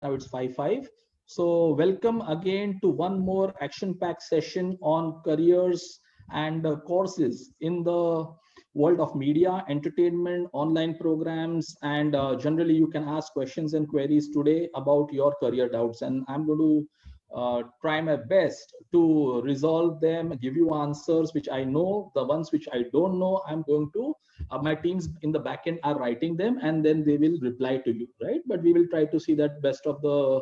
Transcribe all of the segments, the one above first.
Now it's 5:05. So welcome again to one more action-packed session on careers and courses in the world of media, entertainment, online programs, and generally you can ask questions and queries today about your career doubts. And I'm going to try my best to resolve them, give you answers which I know. The ones which I don't know, I'm going to my teams in the backend are writing them, and then they will reply to you, right? But we will try to see that best of the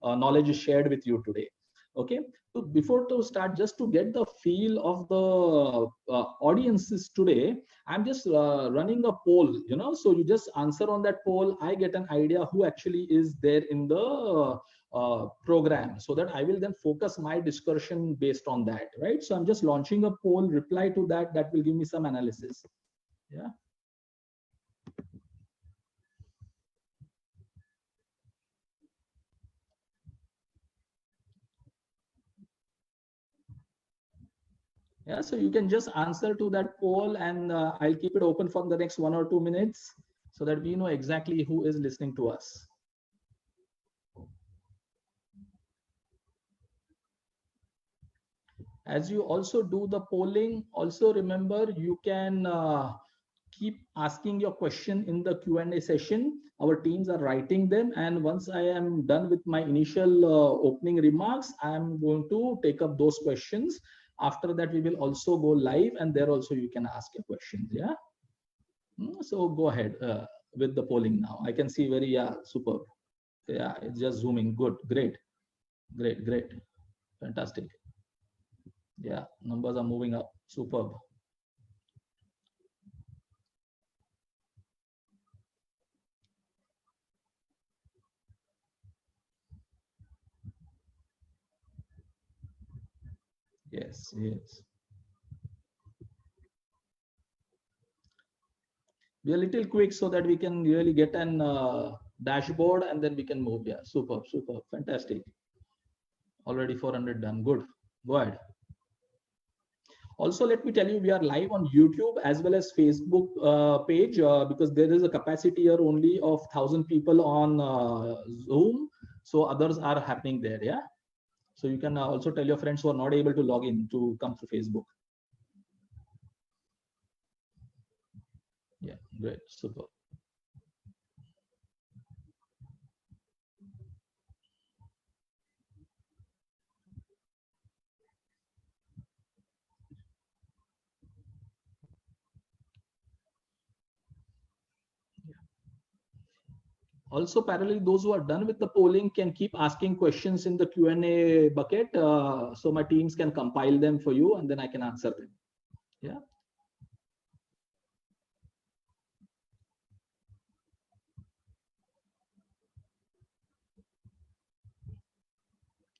knowledge is shared with you today. Okay, so before to start, just to get the feel of the audiences today, I'm just running a poll, so you just answer on that poll. I get an idea who actually is there in the program, so that I will then focus my discussion based on that, right? So I'm just launching a poll, reply to that, that will give me some analysis. Yeah. Yeah, so you can just answer to that poll, and I'll keep it open for the next 1 or 2 minutes so that we know exactly who is listening to us. As you also do the polling, also remember you can keep asking your question in the Q&A session. Our teams are writing them, and once I am done with my initial opening remarks, I am going to take up those questions. After that, we will also go live, and there also you can ask your questions. Yeah. So go ahead with the polling now. I can see very superb. Yeah, it's just zooming. Good, great, fantastic. Yeah, numbers are moving up. Superb. Yes. Be a little quick so that we can really get an dashboard, and then we can move. Yeah, superb, fantastic. Already 400 done. Good. Go ahead. Also, let me tell you, we are live on YouTube as well as Facebook page because there is a capacity here only of 1,000 people on Zoom. So others are happening there. Yeah. So you can also tell your friends who are not able to log in to come to Facebook. Yeah, great, super. Also, parallelly, those who are done with the polling can keep asking questions in the Q&A bucket, so my teams can compile them for you, and then I can answer them. Yeah.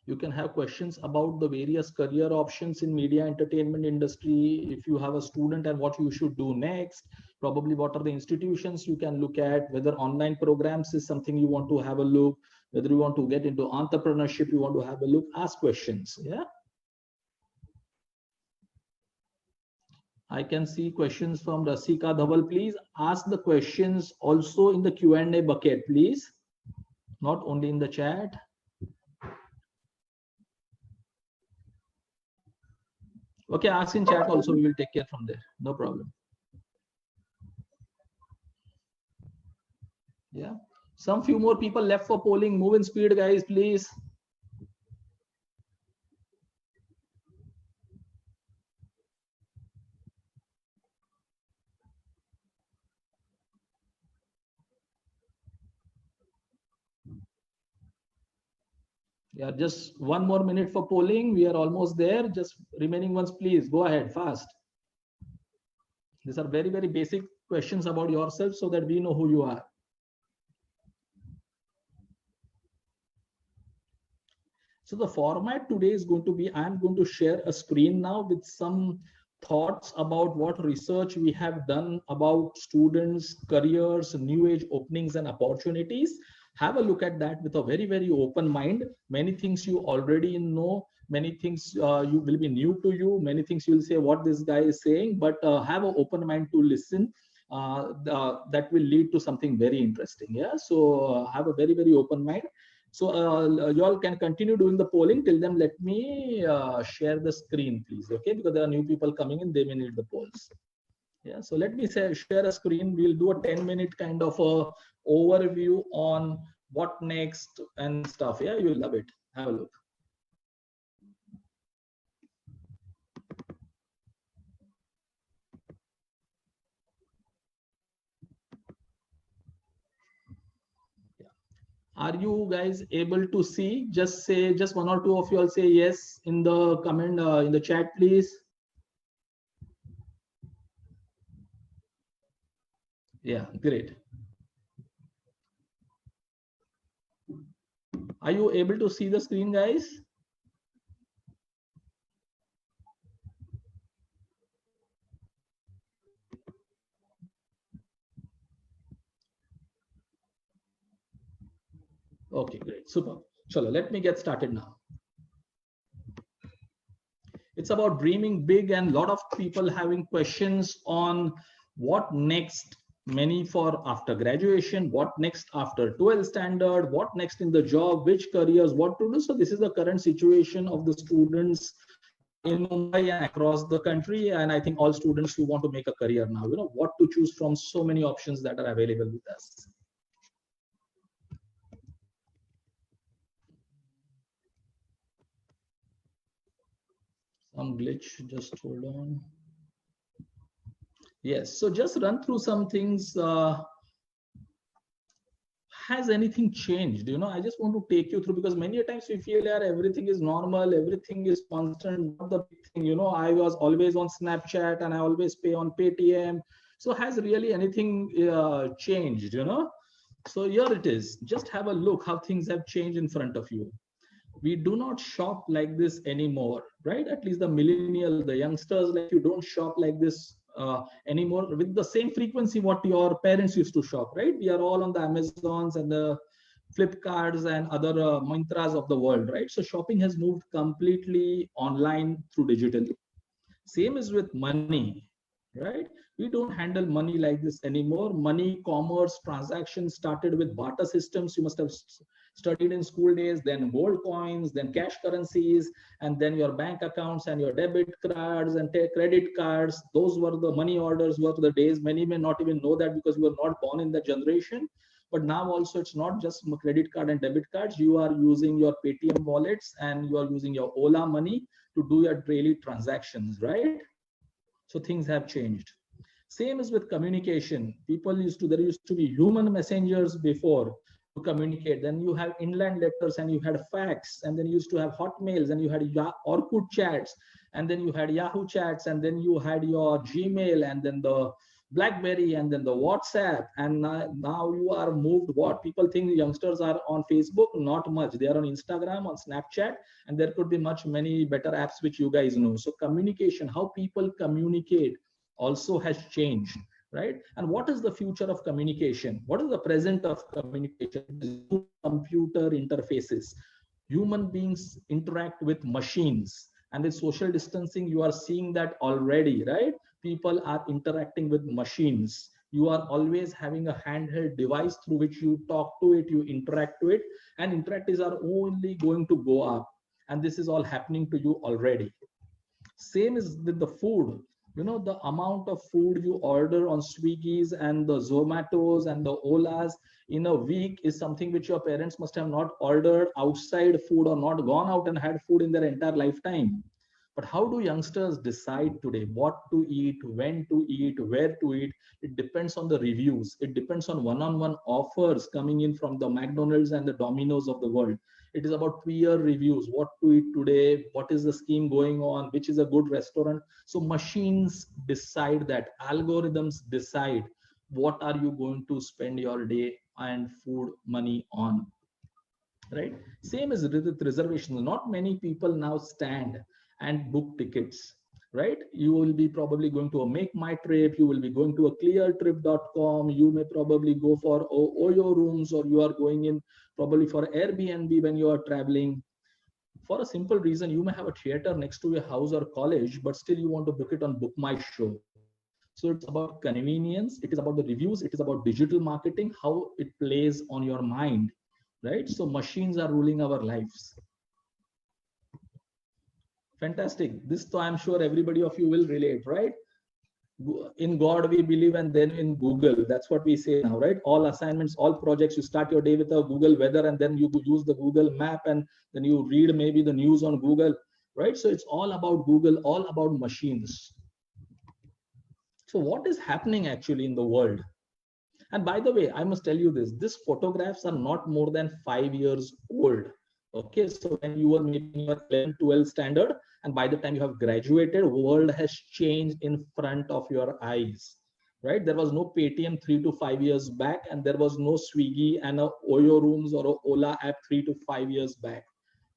You can have questions about the various career options in media entertainment industry. If you have a student and what you should do next, probably what are the institutions you can look at, whether online programs is something you want to have a look, whether you want to get into entrepreneurship, you want to have a look, ask questions. Yeah. I can see questions from Rasika Dhaval. Please ask the questions also in the Q&A bucket, please, not only in the chat. Okay, ask in chat also. We will take care from there. No problem. Yeah. Some few more people left for polling. Move in speed, guys, please. Yeah, just 1 more minute for polling. We are almost there. Just remaining ones, please go ahead fast. These are very, very basic questions about yourself so that we know who you are. So the format today is going to be, I'm going to share a screen now with some thoughts about what research we have done about students, careers, new age openings and opportunities. Have a look at that with a very, very open mind. Many things you already know, many things you will be new to you, many things you will say what this guy is saying, but have an open mind to listen. That will lead to something very interesting. Yeah, so have a very, very open mind. So you all can continue doing the polling. Till then, let me share the screen, please. Okay, because there are new people coming in, they may need the polls. Yeah, so let me share a screen. We'll do a 10-minute kind of a overview on what next and stuff. Yeah, you will love it. Have a look. Are you guys able to see? Just say, just one or two of you all say yes in the comment, in the chat, please. Yeah, great. Are you able to see the screen, guys? Okay, great, super. Chalo, let me get started now. It's about dreaming big, and a lot of people having questions on what next. Many for after graduation, what next after 12th standard, what next in the job, which careers, what to do. So this is the current situation of the students in Mumbai and across the country. And I think all students who want to make a career now, what to choose from so many options that are available with us. Some glitch, just hold on. Yes, so just run through some things. Has anything changed? I just want to take you through, because many a times we feel that everything is normal, everything is constant. Not the big thing, I was always on Snapchat and I always pay on Paytm. So has really anything changed? So here it is. Just have a look how things have changed in front of you. We do not shop like this anymore, right? At least the millennial, the youngsters, like you don't shop like this anymore with the same frequency what your parents used to shop, right? We are all on the Amazons and the Flipkarts and other Mintras of the world, right? So shopping has moved completely online through digital. Same is with money, right? We don't handle money like this anymore. Money, commerce, transactions started with barter systems. You must have studied in school days, then gold coins, then cash currencies, and then your bank accounts and your debit cards and credit cards. Those were the money orders, were the days. Many may not even know that because you were not born in that generation. But now also it's not just credit card and debit cards. You are using your Paytm wallets and you are using your Ola money to do your daily transactions, right? So things have changed. Same is with communication. There used to be human messengers before to communicate. Then you have inland letters and you had fax, and then you used to have hotmails, and you had Orkut chats, and then you had Yahoo chats, and then you had your Gmail, and then the BlackBerry, and then the WhatsApp. And now you are moved. What people think youngsters are on Facebook? Not much. They are on Instagram, on Snapchat, and there could be many better apps which you guys know. So communication, how people communicate also has changed, right? And what is the future of communication? What is the present of communication? Computer interfaces. Human beings interact with machines, and with social distancing, you are seeing that already, right? People are interacting with machines. You are always having a handheld device through which you talk to it, you interact to it, and interactives are only going to go up. And this is all happening to you already. Same is with the food. The amount of food you order on Swiggies and the Zomatos and the Olas in a week is something which your parents must have not ordered outside food or not gone out and had food in their entire lifetime. But how do youngsters decide today what to eat, when to eat, where to eat? It depends on the reviews. It depends on one-on-one offers coming in from the McDonald's and the Domino's of the world. It is about peer reviews, what to eat today, what is the scheme going on, which is a good restaurant. So machines decide that, algorithms decide what are you going to spend your day and food money on, right? Same as with reservations. Not many people now stand and book tickets, right? You will be probably going to a Make My Trip, you will be going to a cleartrip.com, you may probably go for Oyo rooms, or you are going in probably for Airbnb when you are traveling. For a simple reason, you may have a theater next to your house or college, but still you want to book it on Book My Show. So it's about convenience, it is about the reviews, it is about digital marketing, how it plays on your mind. right? So machines are ruling our lives. Fantastic. This, so I'm sure everybody of you will relate, right? In God we believe, and then in Google. That's what we say now, right? All assignments, all projects, you start your day with a Google weather, and then you use the Google map, and then you read maybe the news on Google, right? So it's all about Google, all about machines. So what is happening actually in the world? And by the way, I must tell you this, these photographs are not more than 5 years old. Okay, so when you were maybe in your 11, 12 standard, and by the time you have graduated, world has changed in front of your eyes, right? There was no Paytm 3 to 5 years back, and there was no Swiggy and a Oyo Rooms or a Ola app 3 to 5 years back,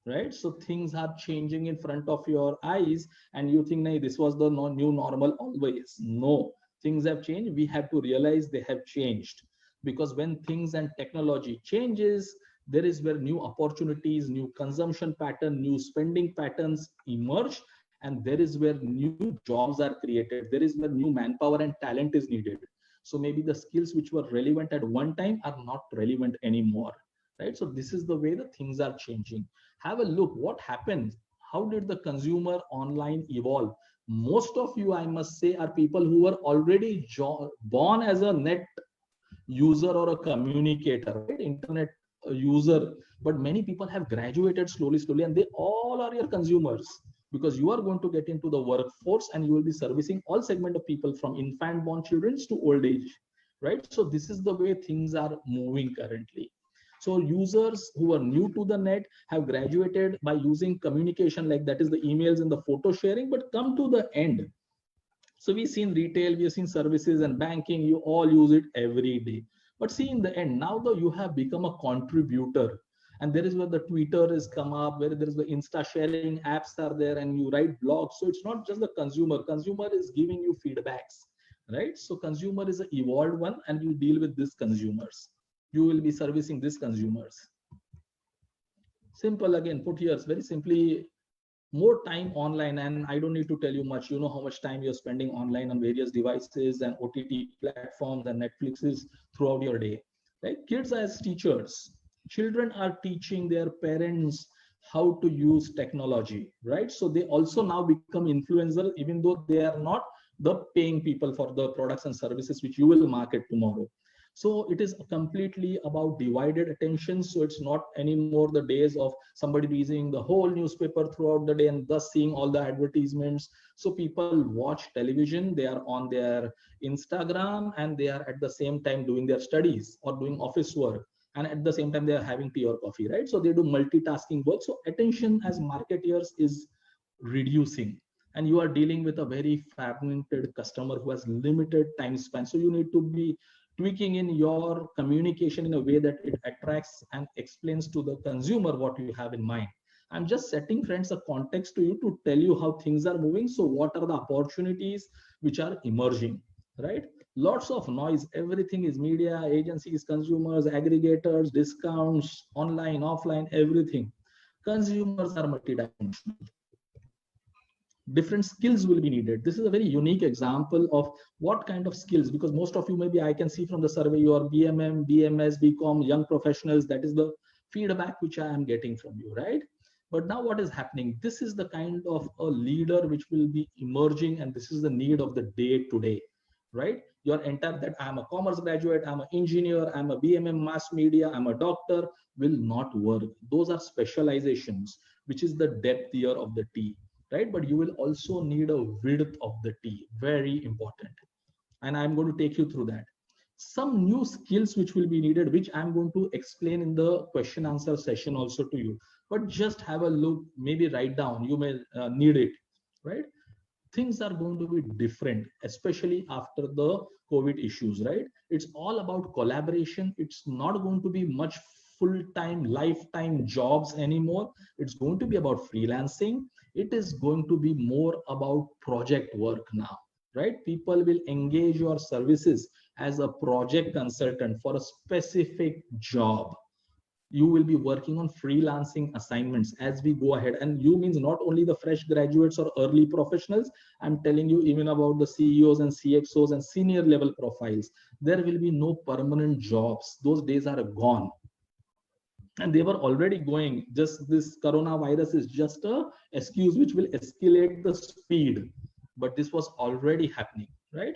right? So things are changing in front of your eyes, and you think, nah, this was the new normal always. No, things have changed. We have to realize they have changed, because when things and technology changes, there is where new opportunities, new consumption pattern, new spending patterns emerge, and there is where new jobs are created. There is where new manpower and talent is needed. So maybe the skills which were relevant at one time are not relevant anymore, right? So this is the way the things are changing. Have a look what happens. How did the consumer online evolve? Most of you, I must say, are people who were already born as a net user or a communicator, right? Internet user. But many people have graduated slowly, and they all are your consumers, because you are going to get into the workforce, and you will be servicing all segment of people, from infant born children to old age, right? So this is the way things are moving currently. So users who are new to the net have graduated by using communication, like that is the emails and the photo sharing, but come to the end. So we've seen retail, we've seen services and banking, you all use it every day. But see, in the end, now though you have become a contributor, and there is where the Twitter is come up, where there is the Insta sharing apps are there, and you write blogs. So it's not just the consumer is giving you feedbacks, right? So consumer is an evolved one, and you deal with these consumers. You will be servicing these consumers. Simple, again, put here very simply, more time online. And I don't need to tell you much. You know how much time you're spending online on various devices and OTT platforms and Netflixes throughout your day. Right? Kids as teachers, children are teaching their parents how to use technology, right? So they also now become influencers, even though they are not the paying people for the products and services which you will market tomorrow. So it is completely about divided attention. So it's not anymore the days of somebody reading the whole newspaper throughout the day and thus seeing all the advertisements. So people watch television, they are on their Instagram, and they are at the same time doing their studies or doing office work. And at the same time, they are having tea or coffee, right? So they do multitasking work. So attention as marketeers is reducing. And you are dealing with a very fragmented customer who has limited time span. So you need to be tweaking in your communication in a way that it attracts and explains to the consumer what you have in mind. I'm just setting, friends, a context to you to tell you how things are moving. So what are the opportunities which are emerging, right? Lots of noise, everything is media, agencies, consumers, aggregators, discounts, online, offline, everything. Consumers are multidimensional. Different skills will be needed. This is a very unique example of what kind of skills, because most of you, maybe I can see from the survey, you are BMM, BMS, BCom, young professionals. That is the feedback which I am getting from you, right? But now what is happening? This is the kind of a leader which will be emerging, and this is the need of the day today, right? Your entire, that I'm a commerce graduate, I'm an engineer, I'm a BMM mass media, I'm a doctor, will not work. Those are specializations, which is the depth here of the tea, right? But you will also need a width of the tea, very important. And I'm going to take you through that. Some new skills which will be needed, which I'm going to explain in the question answer session also to you. But just have a look, maybe write down, you may need it, right? Things are going to be different, especially after the COVID issues, right? It's all about collaboration. It's not going to be much full-time, lifetime jobs anymore. It's going to be about freelancing. It is going to be more about project work now, right? People will engage your services as a project consultant for a specific job. You will be working on freelancing assignments as we go ahead. And you means not only the fresh graduates or early professionals, I'm telling you even about the CEOs and CXOs and senior level profiles. There will be no permanent jobs. Those days are gone. and they were already going. Just this coronavirus is just a excuse which will escalate the speed, but this was already happening, right?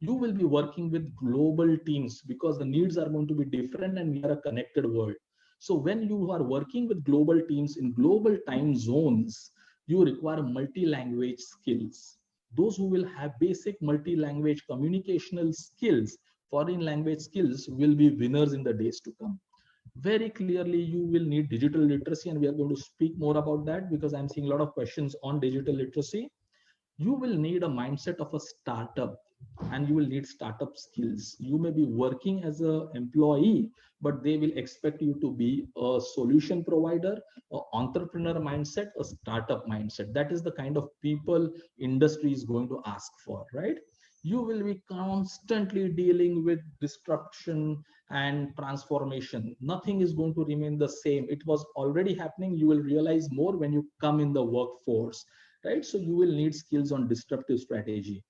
You will be working with global teams because the needs are going to be different and we are a connected world. So when you are working with global teams in global time zones, you require multi-language skills. Those who will have basic multi-language communicational skills, foreign language skills, will be winners in the days to come. Very clearly, you will need digital literacy, and we are going to speak more about that because I'm seeing a lot of questions on digital literacy. You will need a mindset of a startup, and you will need startup skills. You may be working as an employee, but they will expect you to be a solution provider, an entrepreneur mindset, a startup mindset. That is the kind of people industry is going to ask for, right? You will be constantly dealing with disruption and transformation. Nothing is going to remain the same. It was already happening. You will realize more when you come in the workforce, right? So you will need skills on disruptive strategy.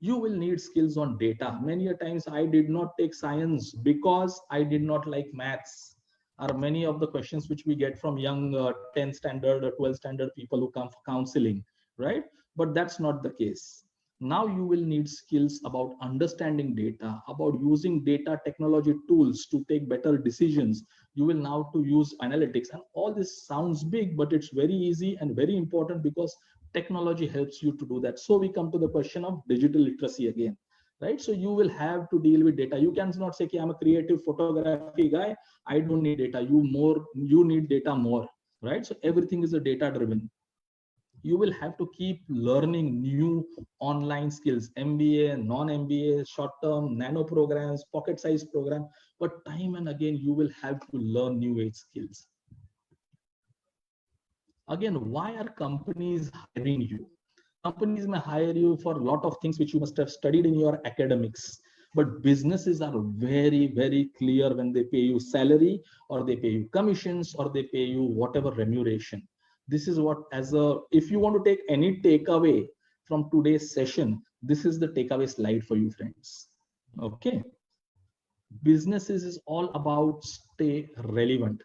You will need skills on data. Many a times I did not take science because I did not like maths, are many of the questions which we get from young 10 standard or 12 standard people who come for counseling, right? But that's not the case. Now you will need skills about understanding data, about using data technology tools to take better decisions. You will now to use analytics, and all this sounds big, but it's very easy and very important because technology helps you to do that. So we come to the question of digital literacy again, right? So you will have to deal with data. You cannot say, okay, I'm a creative photography guy, I don't need data. You need data more, right? So everything is a data driven. You will have to keep learning new online skills, MBA, non-MBA, short-term, nano programs, pocket size program, but time and again, you will have to learn new age skills. Again, why are companies hiring you? Companies may hire you for a lot of things which you must have studied in your academics, but businesses are very, very clear when they pay you salary or they pay you commissions or they pay you whatever remuneration. This is what, if you want to take any takeaway from today's session, this is the takeaway slide for you, friends. Okay. Businesses is all about stay relevant.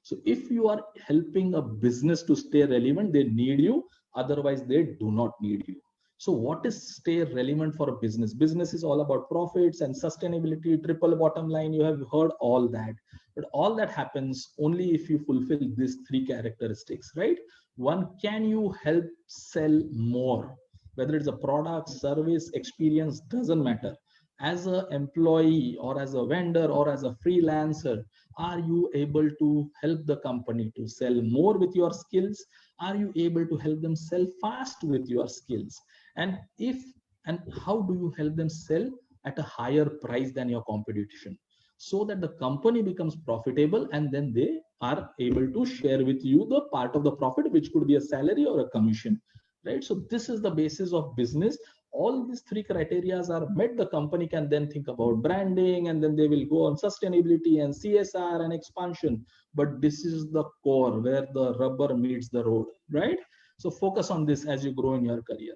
So if you are helping a business to stay relevant, they need you. Otherwise, they do not need you. So what is stay relevant for a business? Business is all about profits and sustainability, triple bottom line. You have heard all that. But all that happens only if you fulfill these three characteristics, right? One, can you help sell more? Whether it's a product, service, experience, doesn't matter. As an employee or as a vendor or as a freelancer, are you able to help the company to sell more with your skills? Are you able to help them sell fast with your skills? And if and how do you help them sell at a higher price than your competition, so that the company becomes profitable and then they are able to share with you the part of the profit, which could be a salary or a commission, right? So this is the basis of business. All these three criteria are met, the company can then think about branding, and then they will go on sustainability and CSR and expansion. But this is the core where the rubber meets the road, right? So focus on this as you grow in your career.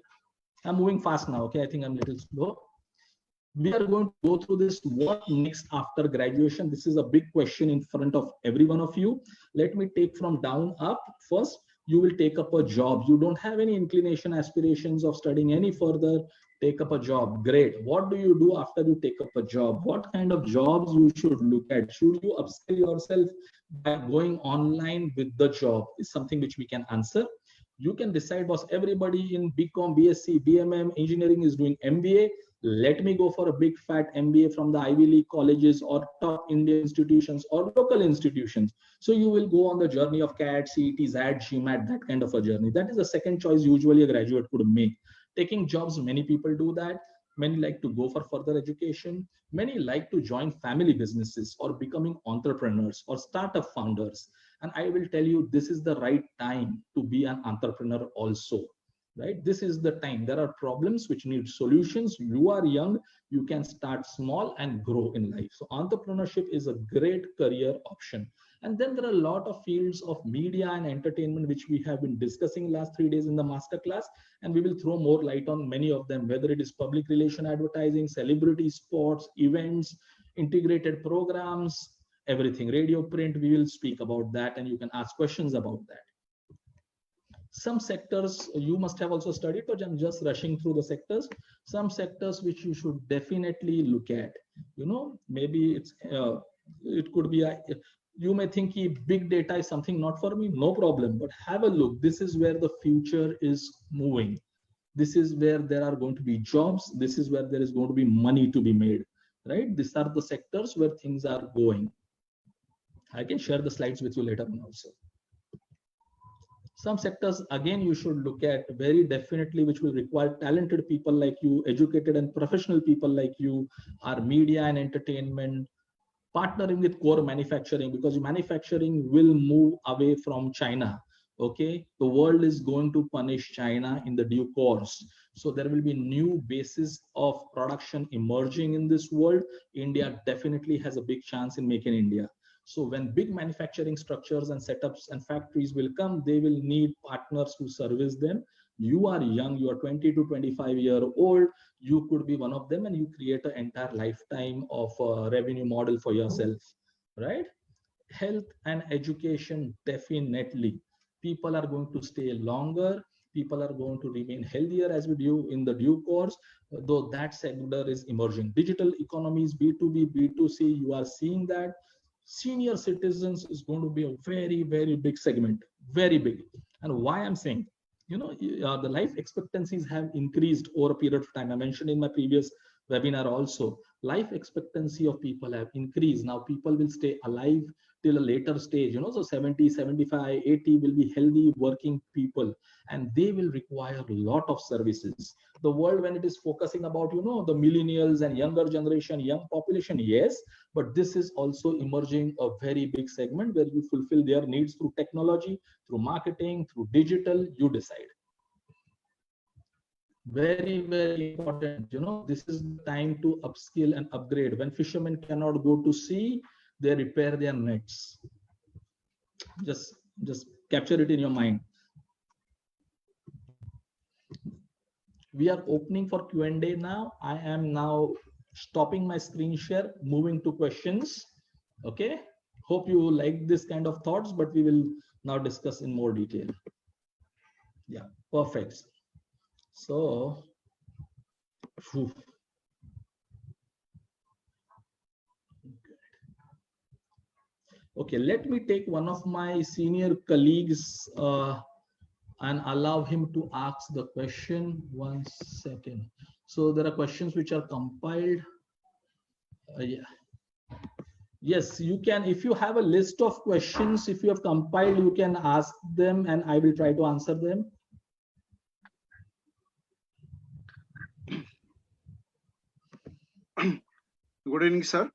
I'm moving fast now. Okay, I think I'm a little slow. We are going to go through this. What next after graduation? This is a big question in front of every one of you. Let me take from down up. First, you will take up a job. You don't have any inclination, aspirations of studying any further. Take up a job. Great. What do you do after you take up a job? What kind of jobs you should look at? Should you upskill yourself by going online with the job? Is something which we can answer. You can decide, boss, everybody in BCom, BSc, BMM, engineering is doing MBA. Let me go for a big fat MBA from the Ivy League colleges or top Indian institutions or local institutions. So you will go on the journey of CAT, CET, ZAT, GMAT, that kind of a journey. That is the second choice usually a graduate could make. Taking jobs, many people do that. Many like to go for further education. Many like to join family businesses or becoming entrepreneurs or startup founders. And I will tell you, this is the right time to be an entrepreneur also, right? This is the time. There are problems which need solutions. You are young, you can start small and grow in life. So entrepreneurship is a great career option. And then there are a lot of fields of media and entertainment, which we have been discussing last 3 days in the masterclass, and we will throw more light on many of them, whether it is public relation advertising, celebrity sports, events, integrated programs, everything. Radio, print, we will speak about that, and you can ask questions about that. Some sectors you must have also studied, but I'm just rushing through the sectors. Some sectors which you should definitely look at. Maybe it could be you may think big data is something not for me, no problem, but have a look. This is where the future is moving. This is where there are going to be jobs. This is where there is going to be money to be made, right? These are the sectors where things are going. I can share the slides with you later on also. Some sectors, again, you should look at very definitely, which will require talented people like you, educated and professional people like you, are media and entertainment, partnering with core manufacturing, because manufacturing will move away from China. Okay, the world is going to punish China in the due course. So there will be new bases of production emerging in this world. India definitely has a big chance in Make in India. So when big manufacturing structures and setups and factories will come, they will need partners to service them. You are young, you are 20 to 25-year-old, you could be one of them, and you create an entire lifetime of a revenue model for yourself, right? Health and education, definitely. People are going to stay longer. People are going to remain healthier as we do in the due course, though that sector is emerging. Digital economies, B2B, B2C, you are seeing that. Senior citizens is going to be a very, very big segment, very big. And why I'm saying, the life expectancies have increased over a period of time. I mentioned in my previous webinar also, life expectancy of people have increased. Now people will stay alive till a later stage, so 70, 75, 80 will be healthy working people, and they will require a lot of services. The world, when it is focusing about, the millennials and younger generation, young population, yes, but this is also emerging a very big segment where you fulfill their needs through technology, through marketing, through digital, you decide. Very, very important. This is the time to upskill and upgrade. When fishermen cannot go to sea, they repair their nets. Just capture it in your mind. We are opening for Q&A now. I am now stopping my screen share, moving to questions. Okay. Hope you like this kind of thoughts, but we will now discuss in more detail. Yeah, perfect. So, okay, let me take one of my senior colleagues and allow him to ask the question. 1 second. So there are questions which are compiled. Yeah. Yes, you can. If you have a list of questions, if you have compiled, you can ask them and I will try to answer them. Good evening, sir.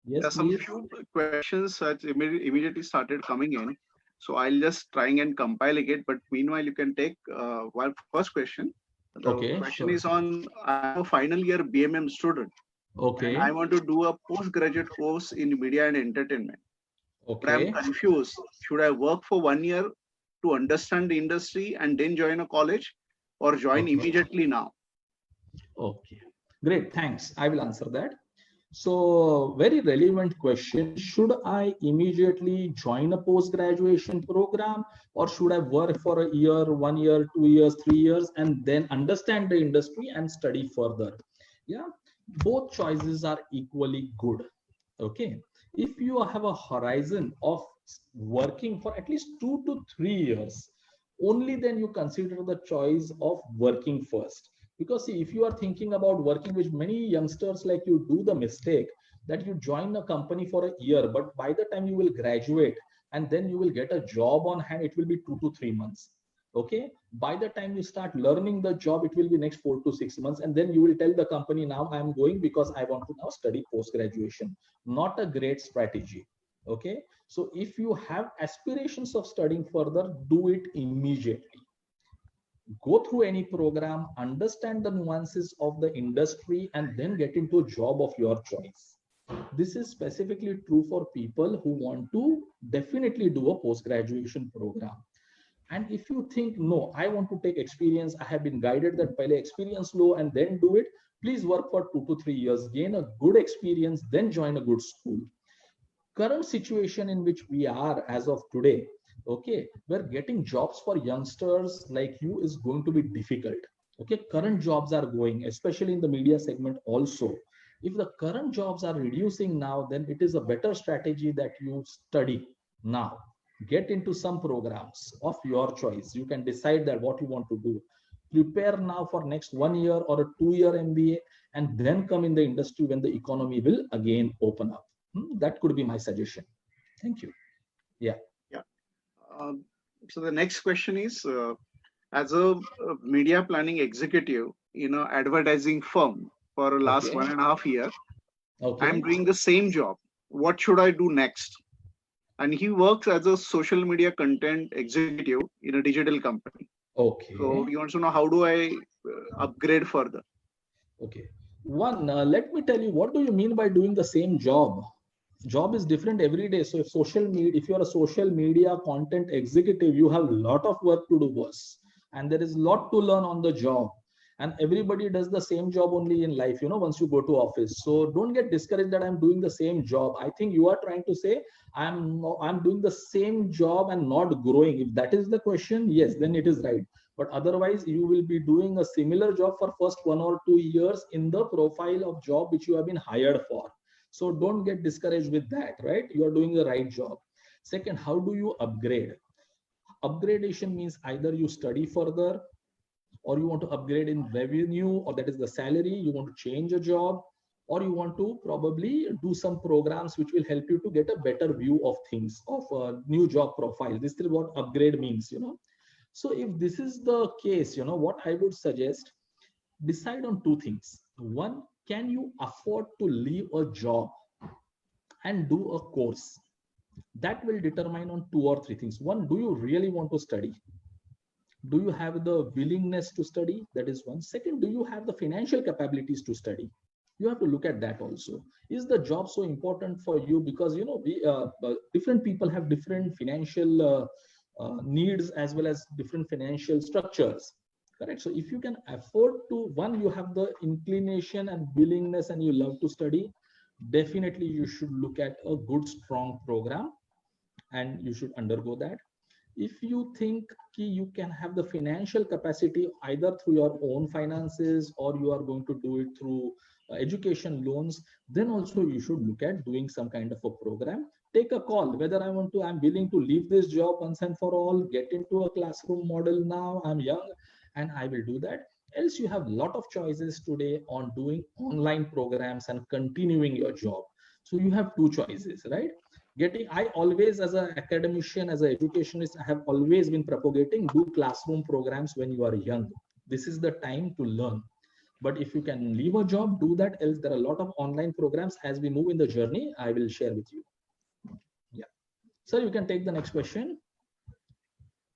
Yes, there are some few questions that immediately started coming in. So I'll just try and compile it. But meanwhile, you can take one first question. The question is on, I'm a final year BMM student. Okay. And I want to do a postgraduate course in media and entertainment. Okay. But I'm confused. Should I work for 1 year to understand the industry and then join a college, or join immediately now? Okay. Great. Thanks. I will answer that. So very relevant question. Should I immediately join a post-graduation program, or should I work for a year, 1 year, 2 years, 3 years, and then understand the industry and study further? Yeah, both choices are equally good. Okay. If you have a horizon of working for at least 2 to 3 years, only then you consider the choice of working first. Because see, if you are thinking about working, which many youngsters like you do the mistake that you join a company for a year, but by the time you will graduate and then you will get a job on hand, it will be 2 to 3 months. Okay. By the time you start learning the job, it will be next 4 to 6 months. And then you will tell the company, now I'm going because I want to now study post-graduation. Not a great strategy. Okay. So if you have aspirations of studying further, do it immediately. Go through any program, understand the nuances of the industry, and then get into a job of your choice. This is specifically true for people who want to definitely do a post-graduation program. And if you think, no, I want to take experience, I have been guided that pehle experience low and then do it, please work for 2 to 3 years, gain a good experience, then join a good school. current situation in which we are as of today, okay, where getting jobs for youngsters like you is going to be difficult. Okay, current jobs are going, especially in the media segment also. If the current jobs are reducing now, then it is a better strategy that you study now. Get into some programs of your choice. You can decide that what you want to do. Prepare now for next 1 year or a 2 year MBA, and then come in the industry when the economy will again open up. That could be my suggestion. Thank you. Yeah. Yeah. Um, so the next question is, as a media planning executive in an advertising firm for the last Okay. 1.5 years, I'm Okay. doing the same job. What should I do next? And he works as a social media content executive in a digital company. So Okay. he wants to know, how do I upgrade further? Okay. One, let me tell you, what do you mean by doing the same job? Job is different every day. So if you're a social media content executive, you have a lot of work to do, boss, and there is a lot to learn on the job. And everybody does the same job only in life, once you go to office. So don't get discouraged that I'm doing the same job. I think you are trying to say I'm doing the same job and not growing. If that is the question, yes, then it is right. But otherwise, you will be doing a similar job for first 1 or 2 years in the profile of job which you have been hired for. So don't get discouraged with that, right? You are doing the right job. Second, how do you upgrade? Upgradation means either you study further, or you want to upgrade in revenue, or that is the salary, you want to change a job, or you want to probably do some programs which will help you to get a better view of things, of a new job profile. This is what upgrade means. So if this is the case, what I would suggest, decide on two things. One, can you afford to leave a job and do a course? That will determine on two or three things. One, do you really want to study? Do you have the willingness to study? That is one. Second, do you have the financial capabilities to study? You have to look at that also. Is the job so important for you? Because different people have different financial needs, as well as different financial structures. Correct. So if you can afford to, one, you have the inclination and willingness and you love to study, definitely you should look at a good strong program, and you should undergo that. If you think you can have the financial capacity either through your own finances, or you are going to do it through education loans, then also you should look at doing some kind of a program. Take a call whether I'm willing to leave this job once and for all, get into a classroom model. Now I'm young and I will do that. Else you have a lot of choices today on doing online programs and continuing your job. So you have two choices, right? I always, as an academician, as an educationist, I have always been propagating, do classroom programs when you are young. This is the time to learn. But if you can leave a job, do that. Else there are a lot of online programs. As we move in the journey, I will share with you. Yeah. Sir, you can take the next question.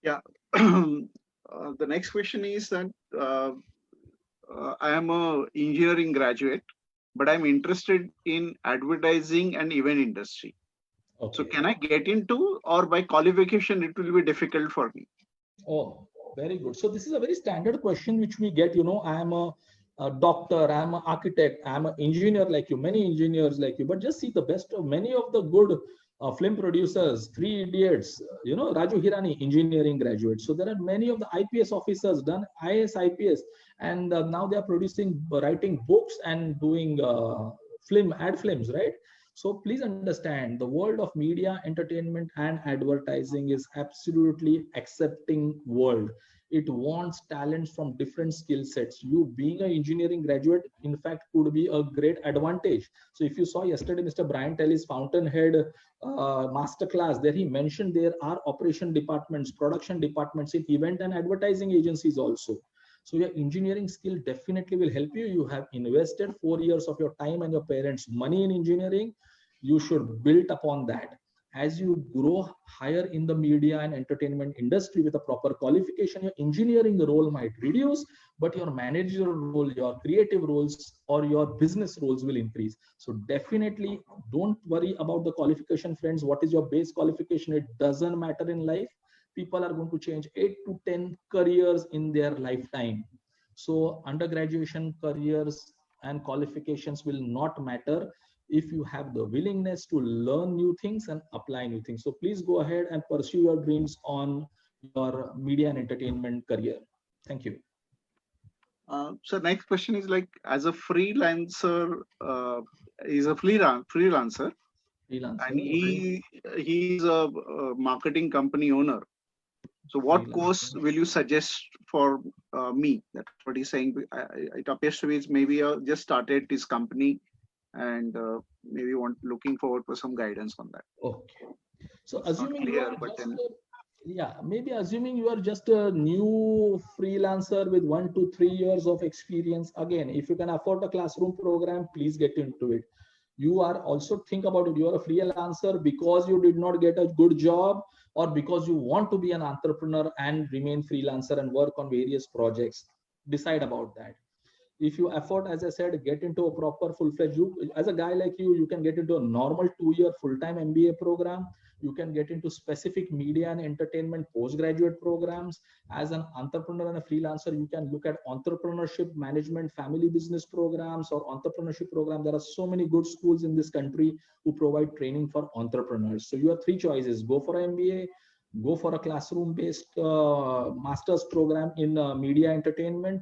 Yeah. The next question is that I am a engineering graduate, but I'm interested in advertising and event industry. Okay. So can I get into, or by qualification it will be difficult for me? Oh, very good. So this is a very standard question which we get. I am a doctor, I am an architect, I am an engineer like you, many engineers like you. But just see the best of many of the good film producers, Three Idiots, Raju Hirani, engineering graduate. So there are many of the IPS officers done IAS, IPS, and now they are producing, writing books and doing ad films, right? So please understand, the world of media, entertainment, and advertising is absolutely accepting world. It wants talents from different skill sets. You being an engineering graduate, in fact, could be a great advantage. So if you saw yesterday, Mr. Brian Telly's Fountainhead masterclass, there he mentioned there are operation departments, production departments in event and advertising agencies also. So your engineering skill definitely will help you. You have invested 4 years of your time and your parents' money in engineering. You should build upon that. As you grow higher in the media and entertainment industry with a proper qualification, your engineering role might reduce, but your managerial role, your creative roles, or your business roles will increase. So definitely don't worry about the qualification, friends. What is your base qualification? It doesn't matter in life. People are going to change 8 to 10 careers in their lifetime. So undergraduation careers and qualifications will not matter. if you have the willingness to learn new things and apply new things. So please go ahead and pursue your dreams on your media and entertainment career. Thank you. So next question is like, as a freelancer, he's a freelancer, and Okay. he's a marketing company owner. So what course Freelancer. will you suggest for me? That's what he's saying. It appears to be maybe just started his company, and maybe looking forward for some guidance on that. Okay. So It's not assuming you clear, are but just then yeah, maybe assuming you are just a new freelancer with 1 to 3 years of experience. Again, if you can afford a classroom program, please get into it. You are also, think about it, you are a freelancer because you did not get a good job, or because you want to be an entrepreneur and remain freelancer and work on various projects. Decide about that. If you afford, as I said, get into a proper full-fledged, you as a guy like you can get into a normal 2 year full-time MBA program. You can get into specific media and entertainment postgraduate programs. As an entrepreneur and a freelancer, you can look at entrepreneurship management family business programs or entrepreneurship program. There are so many good schools in this country who provide training for entrepreneurs. So you have three choices: go for an MBA, go for a classroom based master's program in media entertainment,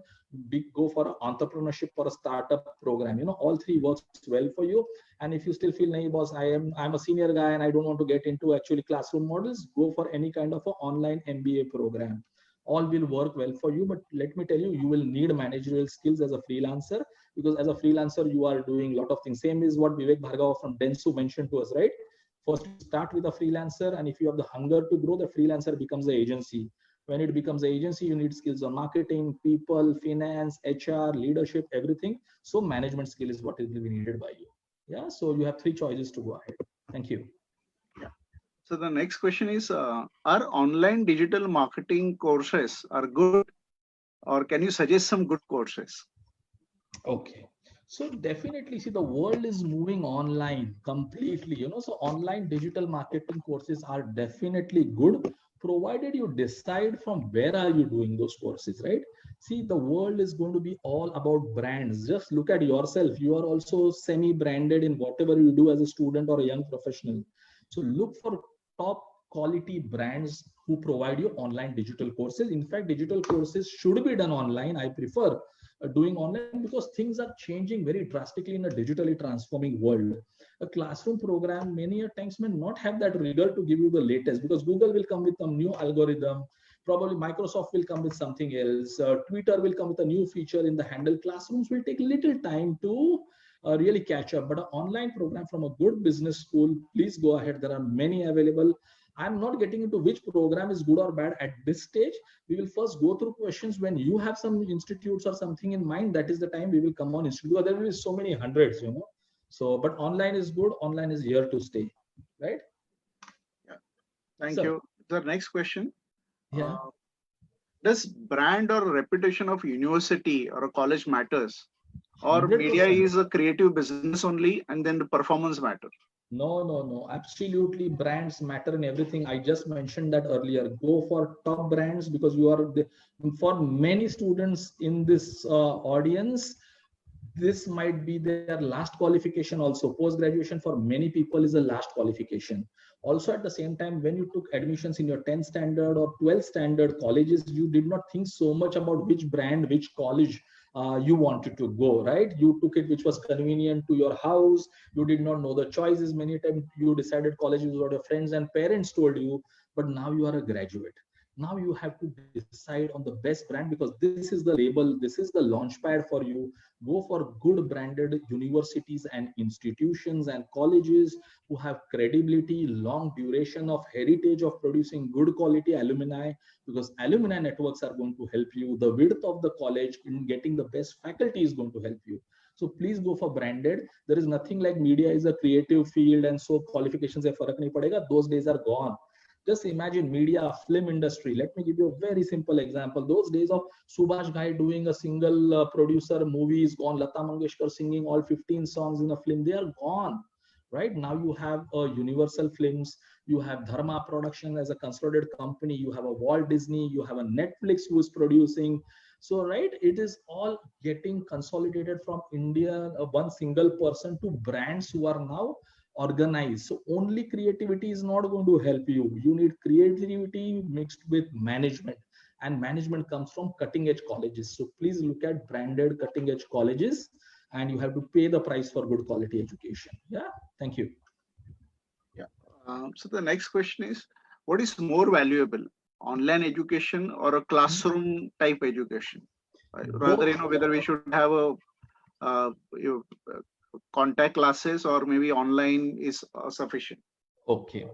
go for an entrepreneurship or a startup program. All three works well for you. And if you still feel, nahi boss, I'm a senior guy and I don't want to get into actually classroom models, go for any kind of an online MBA program. All will work well for you. But let me tell you, you will need managerial skills as a freelancer, because as a freelancer you are doing a lot of things. Same is what Vivek Bhargava from Densu mentioned to us, right? First you start with a freelancer, and if you have the hunger to grow, the freelancer becomes the agency. When it becomes an agency, you need skills on marketing, people, finance, HR, leadership, everything. So management skill is what will be needed by you. Yeah, so you have three choices to go ahead. Thank you. yeah. So the next question is, are online digital marketing courses are good, or can you suggest some good courses? Okay. So definitely, see, the world is moving online completely, so online digital marketing courses are definitely good, provided you decide from where are you doing those courses, right? See, the world is going to be all about brands. Just look at yourself. You are also semi-branded in whatever you do as a student or a young professional. So look for top quality brands who provide you online digital courses. In fact, digital courses should be done online. I prefer doing online, because things are changing very drastically in a digitally transforming world. A classroom program many a times may not have that rigor to give you the latest, because Google will come with a new algorithm, probably Microsoft will come with something else, Twitter will come with a new feature in the handle. Classrooms will take little time to really catch up. But an online program from a good business school, please go ahead. There are many available. I'm not getting into which program is good or bad at this stage. We will first go through questions. When you have some institutes or something in mind, that is the time we will come on institute. There will be so many hundreds. So, but online is good. Online is here to stay, right? Yeah. Thank So, you. The next question. yeah. Uh, does brand or reputation of university or a college matters, or media 100%. is a creative business only and then the performance matter? No, no, no. Absolutely, brands matter in everything. I just mentioned that earlier. Go for top brands, because you are for many students in this audience, this might be their last qualification. Also, post graduation for many people is the last qualification. Also, at the same time, when you took admissions in your 10th standard or 12th standard colleges, you did not think so much about which brand, which college you wanted to go, right? You took it which was convenient to your house. You did not know the choices. Many times you decided colleges what your friends and parents told you. But now you are a graduate. Now you have to decide on the best brand, because this is the label, this is the launch pad for you. Go for good branded universities and institutions and colleges who have credibility, long duration of heritage of producing good quality alumni, because alumni networks are going to help you. The width of the college in getting the best faculty is going to help you. So please go for branded. There is nothing like media is a creative field and so qualifications se farak nahi padega. Those days are gone. Just imagine media, film industry. Let me give you a very simple example. Those days of Subhash Ghai doing a single producer movie is gone. Lata Mangeshkar singing all 15 songs in a film, they are gone. Right now, you have a Universal Films, you have Dharma Production as a consolidated company, you have a Walt Disney, you have a Netflix who is producing. So right, it is all getting consolidated from India, one single person, to brands who are now organized. So only creativity is not going to help you. You need creativity mixed with management, and management comes from cutting edge colleges. So please look at branded cutting edge colleges, and you have to pay the price for good quality education. Yeah, thank you. Yeah. So the next question is, what is more valuable, online education or a classroom type education? Rather, Both. whether we should have a contact classes or maybe online is sufficient. Okay.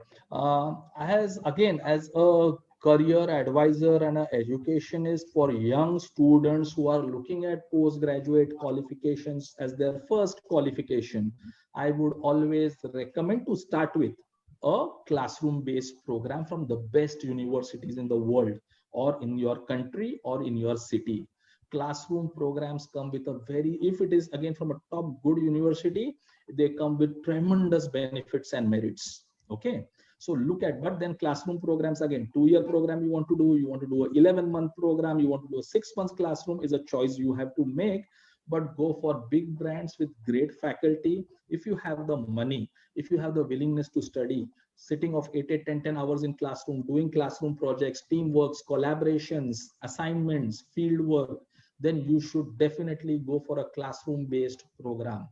As a career advisor and an educationist for young students who are looking at postgraduate qualifications as their first qualification, I would always recommend to start with a classroom-based program from the best universities in the world, or in your country, or in your city. Classroom programs come with a very, if it is again from a top good university, they come with tremendous benefits and merits. Okay, so look at, but then classroom programs, again, 2-year program you want to do, you want to do a 11-month program, you want to do a 6 months classroom, is a choice you have to make. But go for big brands with great faculty. If you have the money, if you have the willingness to study, sitting of 8, 8, 10 hours in classroom, doing classroom projects, teamworks, collaborations, assignments, field work, then you should definitely go for a classroom based program.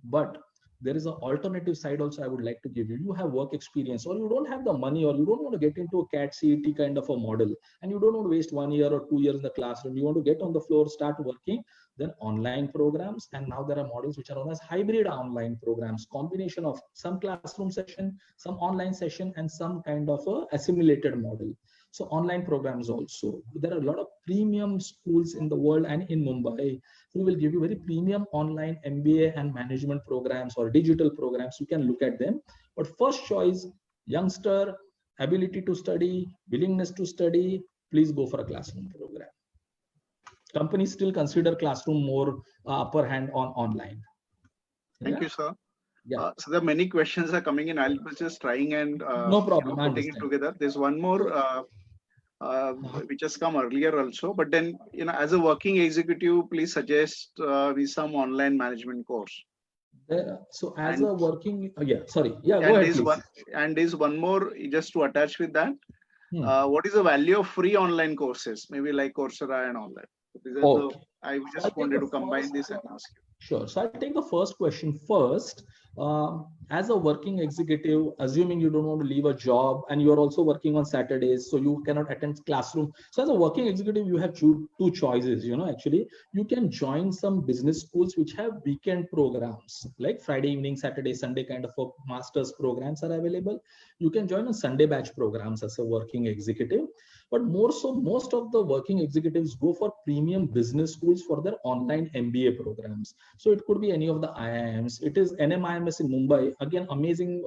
But there is an alternative side also I would like to give you. You have work experience, or you don't have the money, or you don't want to get into a CAT CET kind of a model, and you don't want to waste 1 year or 2 years in the classroom. You want to get on the floor, start working. Then online programs, and now there are models which are known as hybrid online programs, combination of some classroom session, some online session, and some kind of a assimilated model. So online programs also. There are a lot of premium schools in the world and in Mumbai who will give you very premium online MBA and management programs or digital programs. You can look at them. But first choice, youngster, ability to study, willingness to study, please go for a classroom program. Companies still consider classroom more upper hand on online. Thank you, sir. Yeah. So there are many questions are coming in. I'll be just trying and no problem, putting it together. There's one more which has come earlier also, but then as a working executive, please suggest me some online management course. So as a working, go ahead, please. And is one more just to attach with that. What is the value of free online courses? Maybe like Coursera and all that. So I just wanted to combine this and ask you. Sure. So I'll take the first question first. As a working executive, assuming you don't want to leave a job and you're also working on Saturdays, so you cannot attend classroom. So as a working executive, you have two choices. Actually, you can join some business schools which have weekend programs, like Friday evening, Saturday, Sunday kind of a master's programs are available. You can join a Sunday batch programs as a working executive. But more so, most of the working executives go for premium business schools for their online MBA programs. So it could be any of the IIMs. It is NMIMS in Mumbai. Again, amazing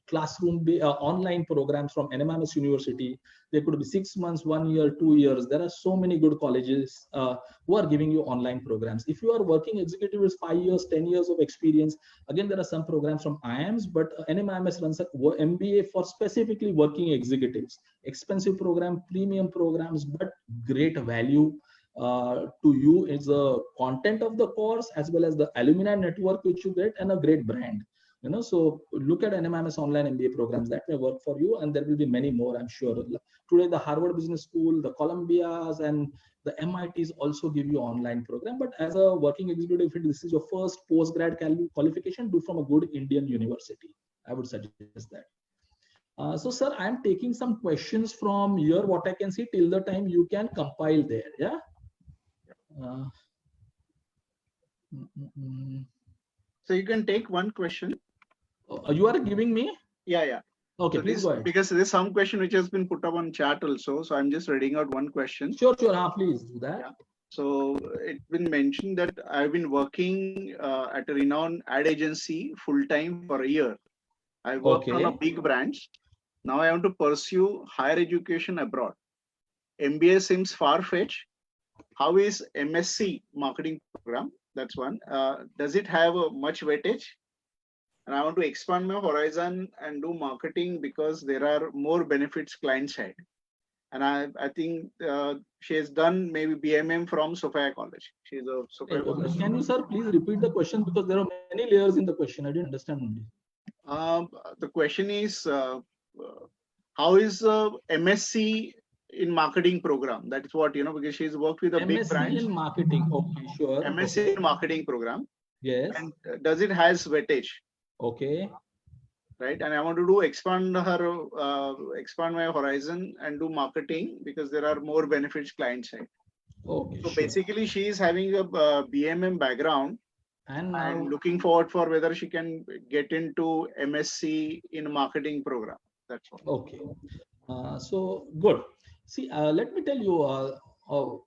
classroom online programs from NMIMS University. They could be 6 months, 1 year, 2 years. There are so many good colleges who are giving you online programs. If you are working executive with 5 years, 10 years of experience, again, there are some programs from IIMs, but NMIMS runs an MBA for specifically working executives. Expensive program, premium programs, but great value to you is the content of the course as well as the alumni network which you get, and a great brand. So look at NMIMS online MBA programs that may work for you, and there will be many more, I'm sure. Today, the Harvard Business School, the Columbias, and the MITs also give you online program. But as a working executive, if this is your first post-grad qualification, do from a good Indian university. I would suggest that. So, sir, I'm taking some questions from here. What I can see till the time you can compile there. Yeah. So you can take one question. You are giving me? Yeah. Okay, so please go ahead. Because there's some question which has been put up on chat also. So I'm just reading out one question. Sure. Please do that. Yeah. So it's been mentioned that I've been working at a renowned ad agency full-time for a year. I worked on a big branch. Now I want to pursue higher education abroad. MBA seems far-fetched. How is MSc marketing program? That's one. Does it have a much weightage? And I want to expand my horizon and do marketing because there are more benefits client side. And I think she has done maybe BMM from Sophia College. She's a Sophia College Can you, student. sir, please repeat the question, because there are many layers in the question. I didn't understand only. The question is, how is MSc in marketing program? That is what, because she's worked with a big MSc branch. in marketing. Okay, sure. MSc Okay. in marketing program. Yes. And does it has weightage? Okay. Right. And I want to do expand my horizon and do marketing, because there are more benefits client side. Okay, So sure. basically she is having a BMM background And now, and looking forward for whether she can get into MSc in marketing program. That's all. okay. So good. See, let me tell you,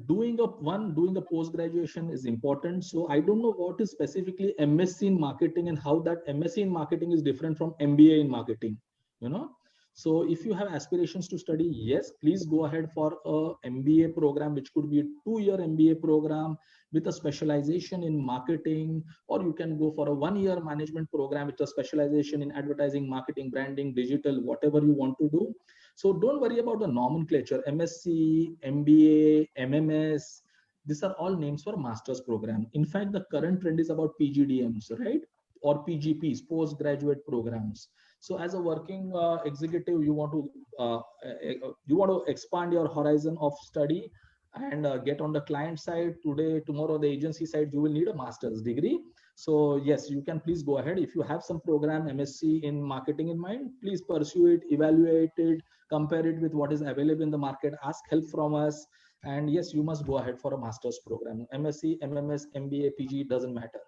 doing a post graduation is important. So I don't know what is specifically MSc in marketing and how that MSc in marketing is different from MBA in marketing. You know, so if you have aspirations to study, yes, please go ahead for a MBA program, which could be a 2-year MBA program with a specialization in marketing, or you can go for a 1-year management program with a specialization in advertising, marketing, branding, digital, whatever you want to do. So don't worry about the nomenclature. MSc, MBA, MMS, these are all names for master's program. In fact, the current trend is about PGDMs, right? Or PGPs, postgraduate programs. So as a working executive, you want to expand your horizon of study and get on the client side. Today, tomorrow, the agency side, you will need a master's degree. So yes, you can please go ahead. If you have some program MSc in marketing in mind, please pursue it, evaluate it, compare it with what is available in the market, ask help from us. And yes, you must go ahead for a master's program. MSc, MMS, MBA, PG, doesn't matter.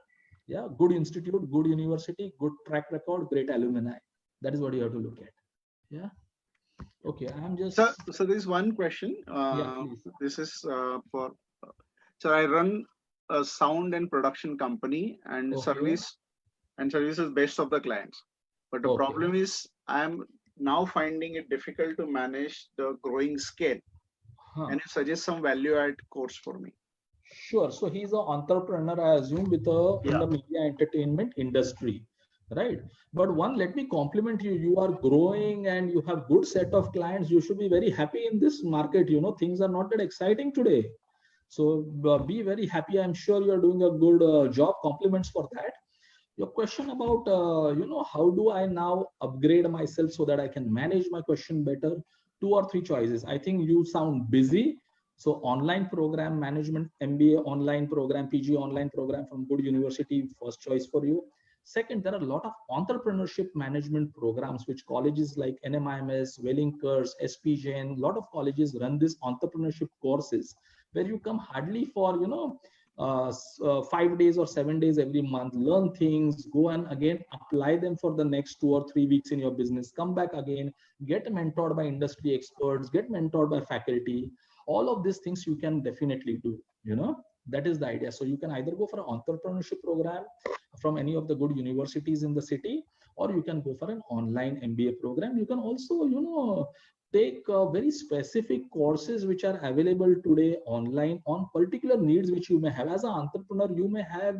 Yeah, good institute, good university, good track record, great alumni. That is what you have to look at. Yeah. Okay, I'm just. So there's one question. Yeah, please. This is for. So I run a sound and production company and services based of the clients. But the problem is I'm now finding it difficult to manage the growing scale. And you suggest some value add course for me. Sure. So he's an entrepreneur, I assume, in the media entertainment industry, right? But one, let me compliment you. You are growing and you have good set of clients. You should be very happy in this market. You know, things are not that exciting today. So be very happy. I'm sure you are doing a good job. Compliments for that. Your question about, how do I now upgrade myself so that I can manage my question better? 2 or 3 choices. I think you sound busy. So online program management, MBA online program, PG online program from good university, first choice for you. Second, there are a lot of entrepreneurship management programs, which colleges like NMIMS, Wellinkers, SP Jain, a lot of colleges run these entrepreneurship courses where you come hardly for, 5 days or 7 days every month, learn things, go and again apply them for the next 2 or 3 weeks in your business, come back again, get mentored by industry experts, get mentored by faculty. All of these things you can definitely do. That is the idea. So you can either go for an entrepreneurship program from any of the good universities in the city, or you can go for an online MBA program. You can also, take very specific courses which are available today online on particular needs which you may have. As an entrepreneur, you may have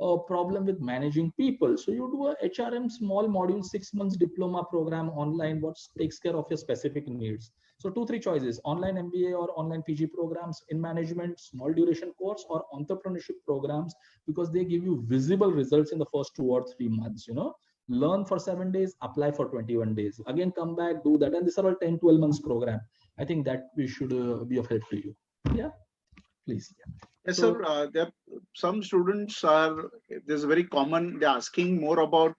a problem with managing people. So you do a HRM small module, 6 months diploma program online, what takes care of your specific needs. So 2-3 choices: online MBA or online PG programs in management, small duration course, or entrepreneurship programs, because they give you visible results in the first 2 or 3 months. Learn for 7 days, apply for 21 days, again come back, do that. And these are all 10-12 months program. I think that we should be of help to you. Yeah, please. Yes, so, sir. There some students are, this is very common, they're asking more about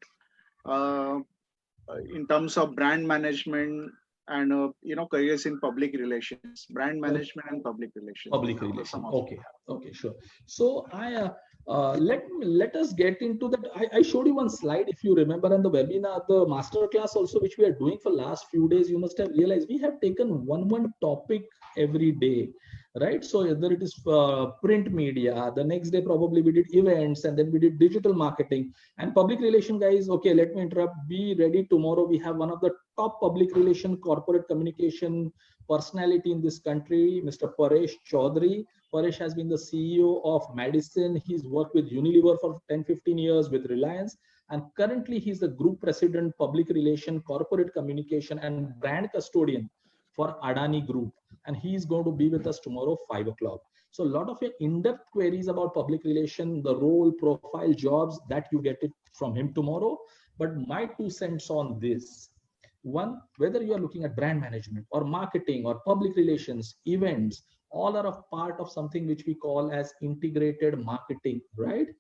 in terms of brand management and careers in public relations, brand management and public relations. Okay, sure. So let us get into that. I showed you one slide, if you remember, in the webinar, the master class also, which we are doing for last few days. You must have realized we have taken one topic every day, right? So whether it is print media, the next day probably we did events, and then we did digital marketing and public relation. Guys, okay, let me interrupt. Be ready tomorrow. We have one of the top public relation corporate communication personality in this country, Mr. Paresh Chaudhary. Paresh has been the CEO of Madison. He's worked with Unilever for 10-15 years, with Reliance, and currently he's the group president, public relation, corporate communication, and brand custodian for Adani Group, and he is going to be with us tomorrow 5 o'clock. So a lot of your in-depth queries about public relation, the role, profile, jobs, that you get it from him tomorrow. But my 2 cents on this: one, whether you are looking at brand management or marketing or public relations, events, all are a part of something which we call as integrated marketing, right?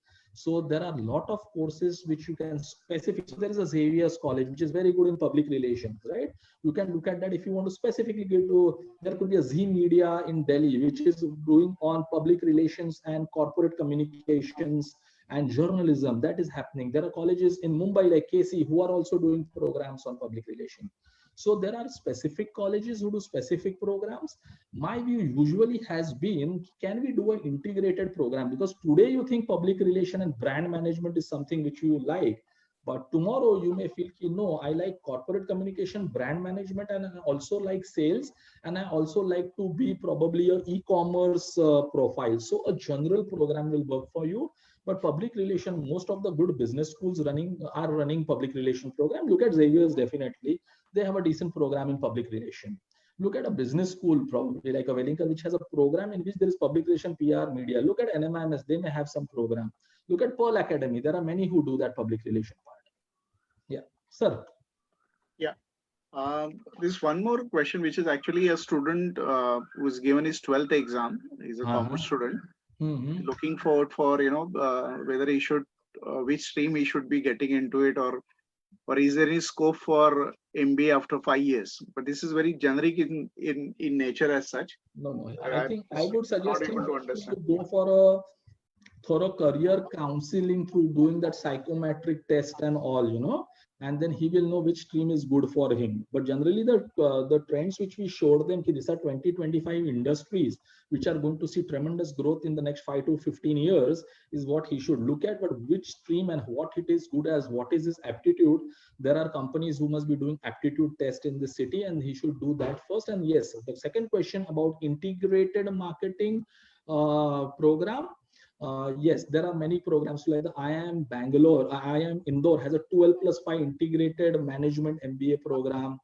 So there are a lot of courses which you can specific. So there is a Xavier's College, which is very good in public relations, right? You can look at that if you want to specifically go to. There could be a Z Media in Delhi, which is doing on public relations and corporate communications and journalism. That is happening. There are colleges in Mumbai like KC who are also doing programs on public relation. So there are specific colleges who do specific programs. My view usually has been, can we do an integrated program? Because today you think public relation and brand management is something which you like, but tomorrow you may feel, no, I like corporate communication, brand management, and I also like sales, and I also like to be probably a e-commerce profile. So a general program will work for you. But public relation, most of the good business schools are running public relation program. Look at Xavier's, definitely. They have a decent program in public relation. Look at a business school, probably like a Wellinger, which has a program in which there is public relation, PR, media. Look at NMIMS, they may have some program. Look at Pearl Academy. There are many who do that public relation part. Yeah, sir. Yeah. This one more question, which is actually a student who was given his 12th exam. He's a commerce student. Looking forward for, whether he should, which stream he should be getting into it, or is there any scope for MBA after 5 years? But this is very generic in nature as such. No. I think I would suggest him to go for a thorough career counseling through doing that psychometric test and all, and then he will know which stream is good for him. But generally the trends which we showed them, these are 20-25 industries which are going to see tremendous growth in the next 5 to 15 years, is what he should look at. But which stream and what it is good as, what is his aptitude, there are companies who must be doing aptitude test in the city, and he should do that first. And yes, the second question about integrated marketing program, yes, there are many programs like the IIM Bangalore, IIM Indore has a 12+5 integrated management MBA program.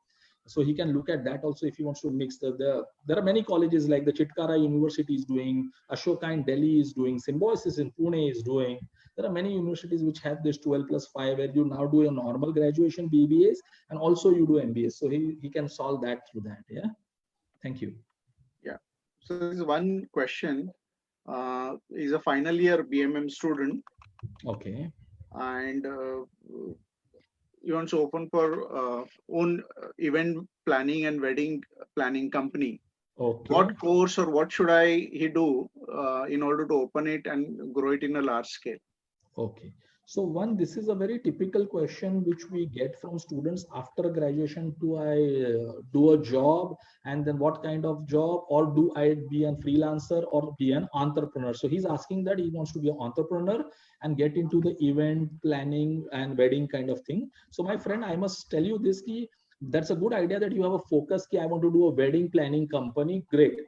So he can look at that also if he wants to mix there are many colleges like the Chitkara University is doing, Ashoka in Delhi is doing, Symbiosis in Pune is doing. There are many universities which have this 12+5 where you now do a normal graduation BBAs and also you do MBAs. So he can solve that through that. Yeah. Thank you. Yeah. So there is one question. He's a final year BMM student. Okay. And he wants to open for own event planning and wedding planning company. Okay. What course or what should he do in order to open it and grow it in a large scale? Okay. So one, this is a very typical question which we get from students after graduation. Do I do a job, and then what kind of job, or do I be a freelancer or be an entrepreneur? So he's asking that he wants to be an entrepreneur and get into the event planning and wedding kind of thing. So my friend, I must tell you this, that's a good idea that you have a focus. I want to do a wedding planning company. Great.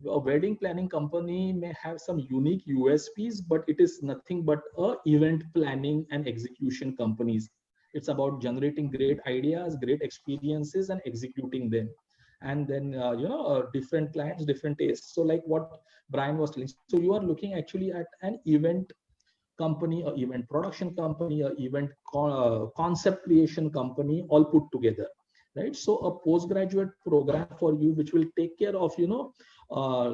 A wedding planning company may have some unique USPs, but it is nothing but a event planning and execution companies. It's about generating great ideas, great experiences, and executing them. And then, different clients, different tastes. So like what Brian was telling. So you are looking actually at an event company, or event production company, or event concept creation company, all put together. Right. So a postgraduate program for you, which will take care of,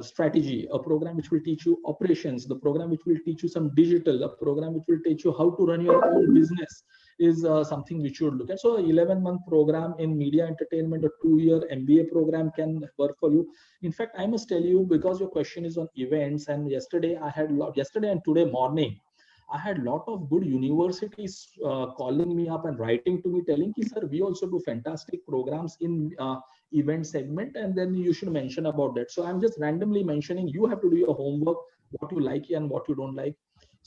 strategy, a program which will teach you operations, the program which will teach you some digital, a program which will teach you how to run your own business, is something which you should look at. So a 11-month program in media entertainment, a 2-year MBA program can work for you. In fact, I must tell you, because your question is on events, and yesterday and today morning, I had a lot of good universities calling me up and writing to me telling, sir, we also do fantastic programs in event segment, and then you should mention about that. So I'm just randomly mentioning, you have to do your homework, what you like and what you don't like.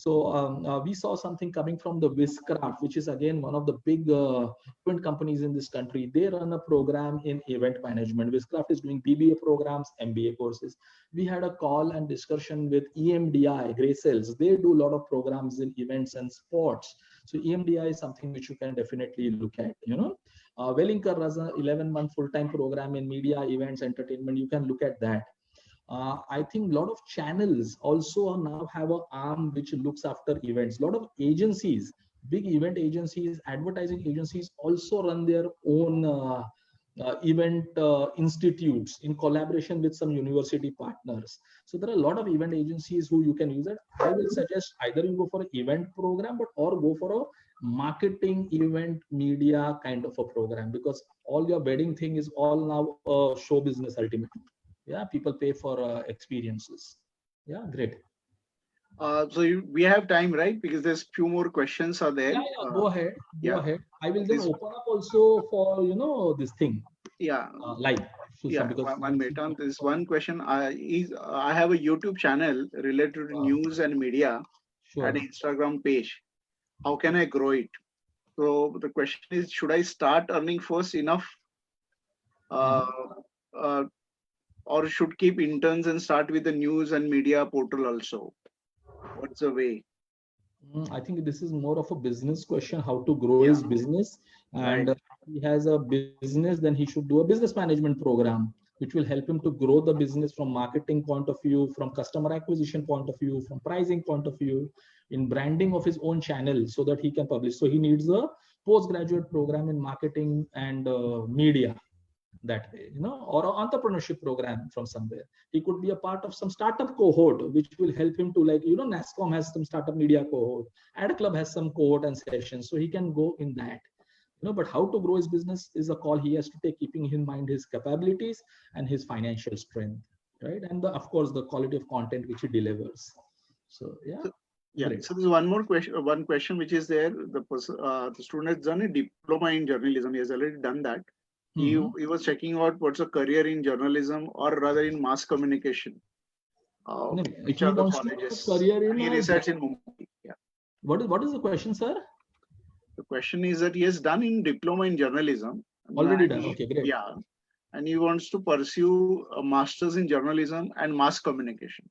We saw something coming from the Wizcraft, which is again one of the big event companies in this country. They run a program in event management. Wizcraft is doing BBA programs, MBA courses. We had a call and discussion with EMDI, Grey Cells. They do a lot of programs in events and sports. So EMDI is something which you can definitely look at. Wellinger runs an 11-month full-time program in media, events, entertainment. You can look at that. I think a lot of channels also now have an arm which looks after events. A lot of agencies, big event agencies, advertising agencies also run their own event institutes in collaboration with some university partners. So there are a lot of event agencies who you can use it. I will suggest either you go for an event program, or go for a marketing event media kind of a program, because all your wedding thing is all now show business ultimately. Yeah, people pay for experiences. Yeah, great. We have time, right? Because there's few more questions are there. Yeah, go ahead. Go ahead. I will then open up also for this thing. Yeah. Live. Because one minute. There's one question. I have a YouTube channel related to news and media and Instagram page. How can I grow it? So the question is, should I start earning first enough, or should keep interns and start with the news and media portal also? What's the way? I think this is more of a business question, how to grow his business. And he has a business, then he should do a business management program, which will help him to grow the business from marketing point of view, from customer acquisition point of view, from pricing point of view, in branding of his own channel, so that he can publish. So he needs a postgraduate program in marketing and media, that way, or an entrepreneurship program from somewhere. He could be a part of some startup cohort, which will help him to, like, NASCOM has some startup media cohort, Ad Club has some cohort and sessions, so he can go in that. But how to grow his business is a call he has to take, keeping in mind his capabilities and his financial strength, right? And of course, the quality of content which he delivers. So Great. So there's one question which is there. The student has done a diploma in journalism. He has already done that. He was checking out what's a career in journalism, or rather in mass communication. Which are the colleges? He researched in Mumbai. Yeah. What is the question, sir? The question is that he has done in diploma in journalism. Already done. Okay, great. Yeah. And he wants to pursue a master's in journalism and mass communication.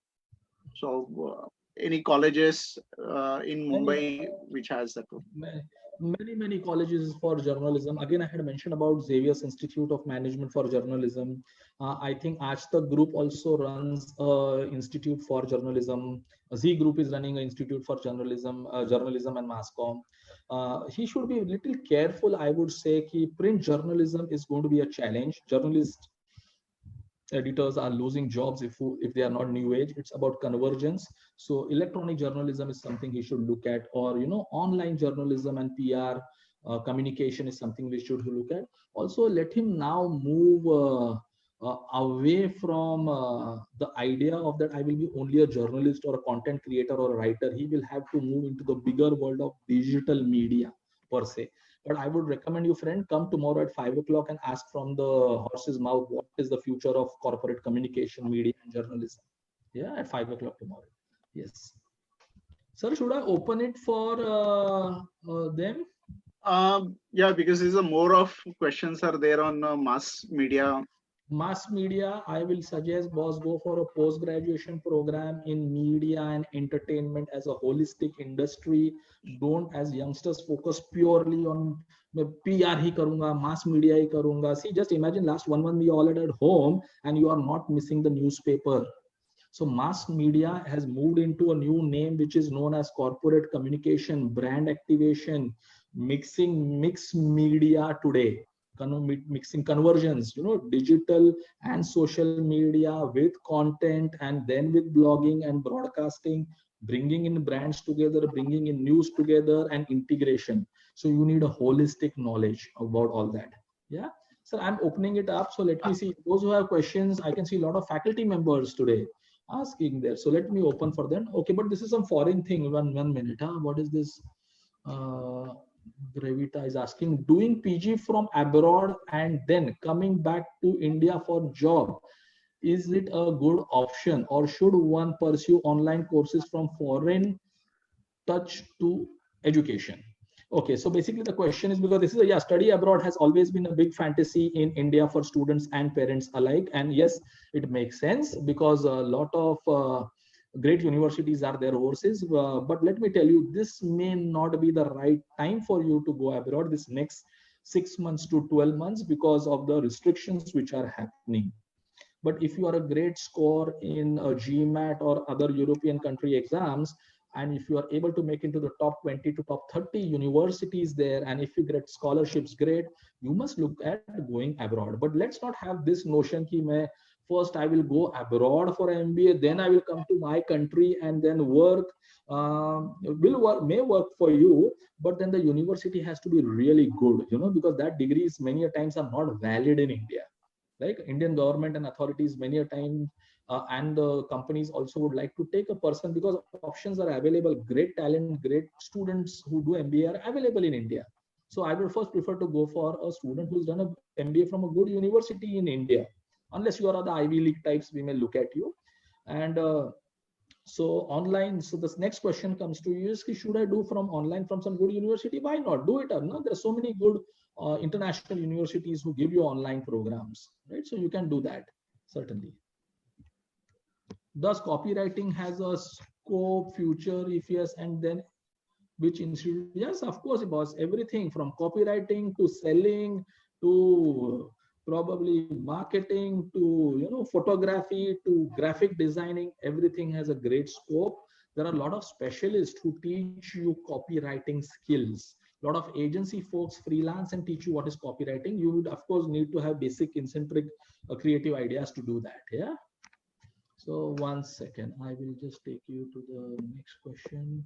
So any colleges in Mumbai which has that? Many colleges for journalism. Again, I had mentioned about Xavier's Institute of Management for Journalism. I think Ashtak Group also runs Institute for Journalism. Z Group is running an Institute for Journalism and Mass Comm. He should be a little careful. I would say print journalism is going to be a challenge. Journalists, editors are losing jobs if they are not new age. It's about convergence. So electronic journalism is something he should look at, or online journalism and PR communication is something we should look at. Also, let him now move away from the idea of that I will be only a journalist or a content creator or a writer. He will have to move into the bigger world of digital media per se. But I would recommend you, friend, come tomorrow at 5 o'clock and ask from the horse's mouth what is the future of corporate communication, media, and journalism. Yeah, at 5 o'clock tomorrow. Yes. Sir, should I open it for them? Yeah, because there's more of questions are there on mass media. Mass media, I will suggest, boss, go for a post-graduation program in media and entertainment as a holistic industry. Don't, as youngsters, focus purely on PR hi karunga, mass media hi karunga. See, just imagine last 1 month we all at home and you are not missing the newspaper. So mass media has moved into a new name, which is known as corporate communication, brand activation, mixed media today. Mixing conversions, digital and social media with content, and then with blogging and broadcasting, bringing in brands together, bringing in news together, and integration. So you need a holistic knowledge about all that. Yeah. So I'm opening it up. So let me see those who have questions. I can see a lot of faculty members today asking there. So let me open for them. Okay, but this is some foreign thing. One minute. What is this? Gravita is asking, doing PG from abroad and then coming back to India for job, is it a good option, or should one pursue online courses from foreign touch to education. Okay, so basically the question is, because this is a, study abroad has always been a big fantasy in India for students and parents alike. And yes, it makes sense because a lot of great universities are their horses. But let me tell you, this may not be the right time for you to go abroad this next 6 months to 12 months because of the restrictions which are happening. But if you are a great score in a GMAT or other European country exams, and if you are able to make into the top 20 to top 30 universities there, and if you get scholarships, great, you must look at going abroad. But let's not have this notion that first I will go abroad for MBA, then I will come to my country and then work. May work for you, but then the university has to be really good, because that degrees many a times are not valid in India. Like Indian government and authorities many a time, and the companies also would like to take a person because options are available. Great talent, great students who do MBA are available in India. So I would first prefer to go for a student who's done a MBA from a good university in India. Unless you are the Ivy League types, we may look at you. And so online, so this next question comes to you is, should I do from online from some good university? Why not? Do it or not? There are so many good international universities who give you online programs, right? So you can do that, certainly. Does copywriting has a scope, future? If yes, and then which institute? Yes, of course, boss. Everything from copywriting to selling to probably marketing to photography to graphic designing, everything has a great scope. There are a lot of specialists who teach you copywriting skills. A lot of agency folks freelance and teach you what is copywriting. You would of course need to have basic eccentric creative ideas to do that. Yeah. So 1 second, I will just take you to the next question.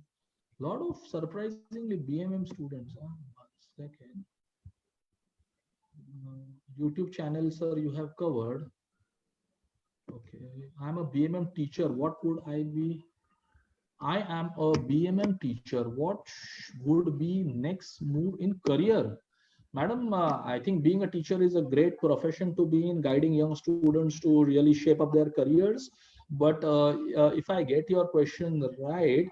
A lot of surprisingly BMM students. 1 second. YouTube channel, sir, you have covered. Okay, I'm a BMM teacher. What would I be? I am a BMM teacher. What would be next move in career? Madam, I think being a teacher is a great profession to be in, guiding young students to really shape up their careers. But if I get your question right,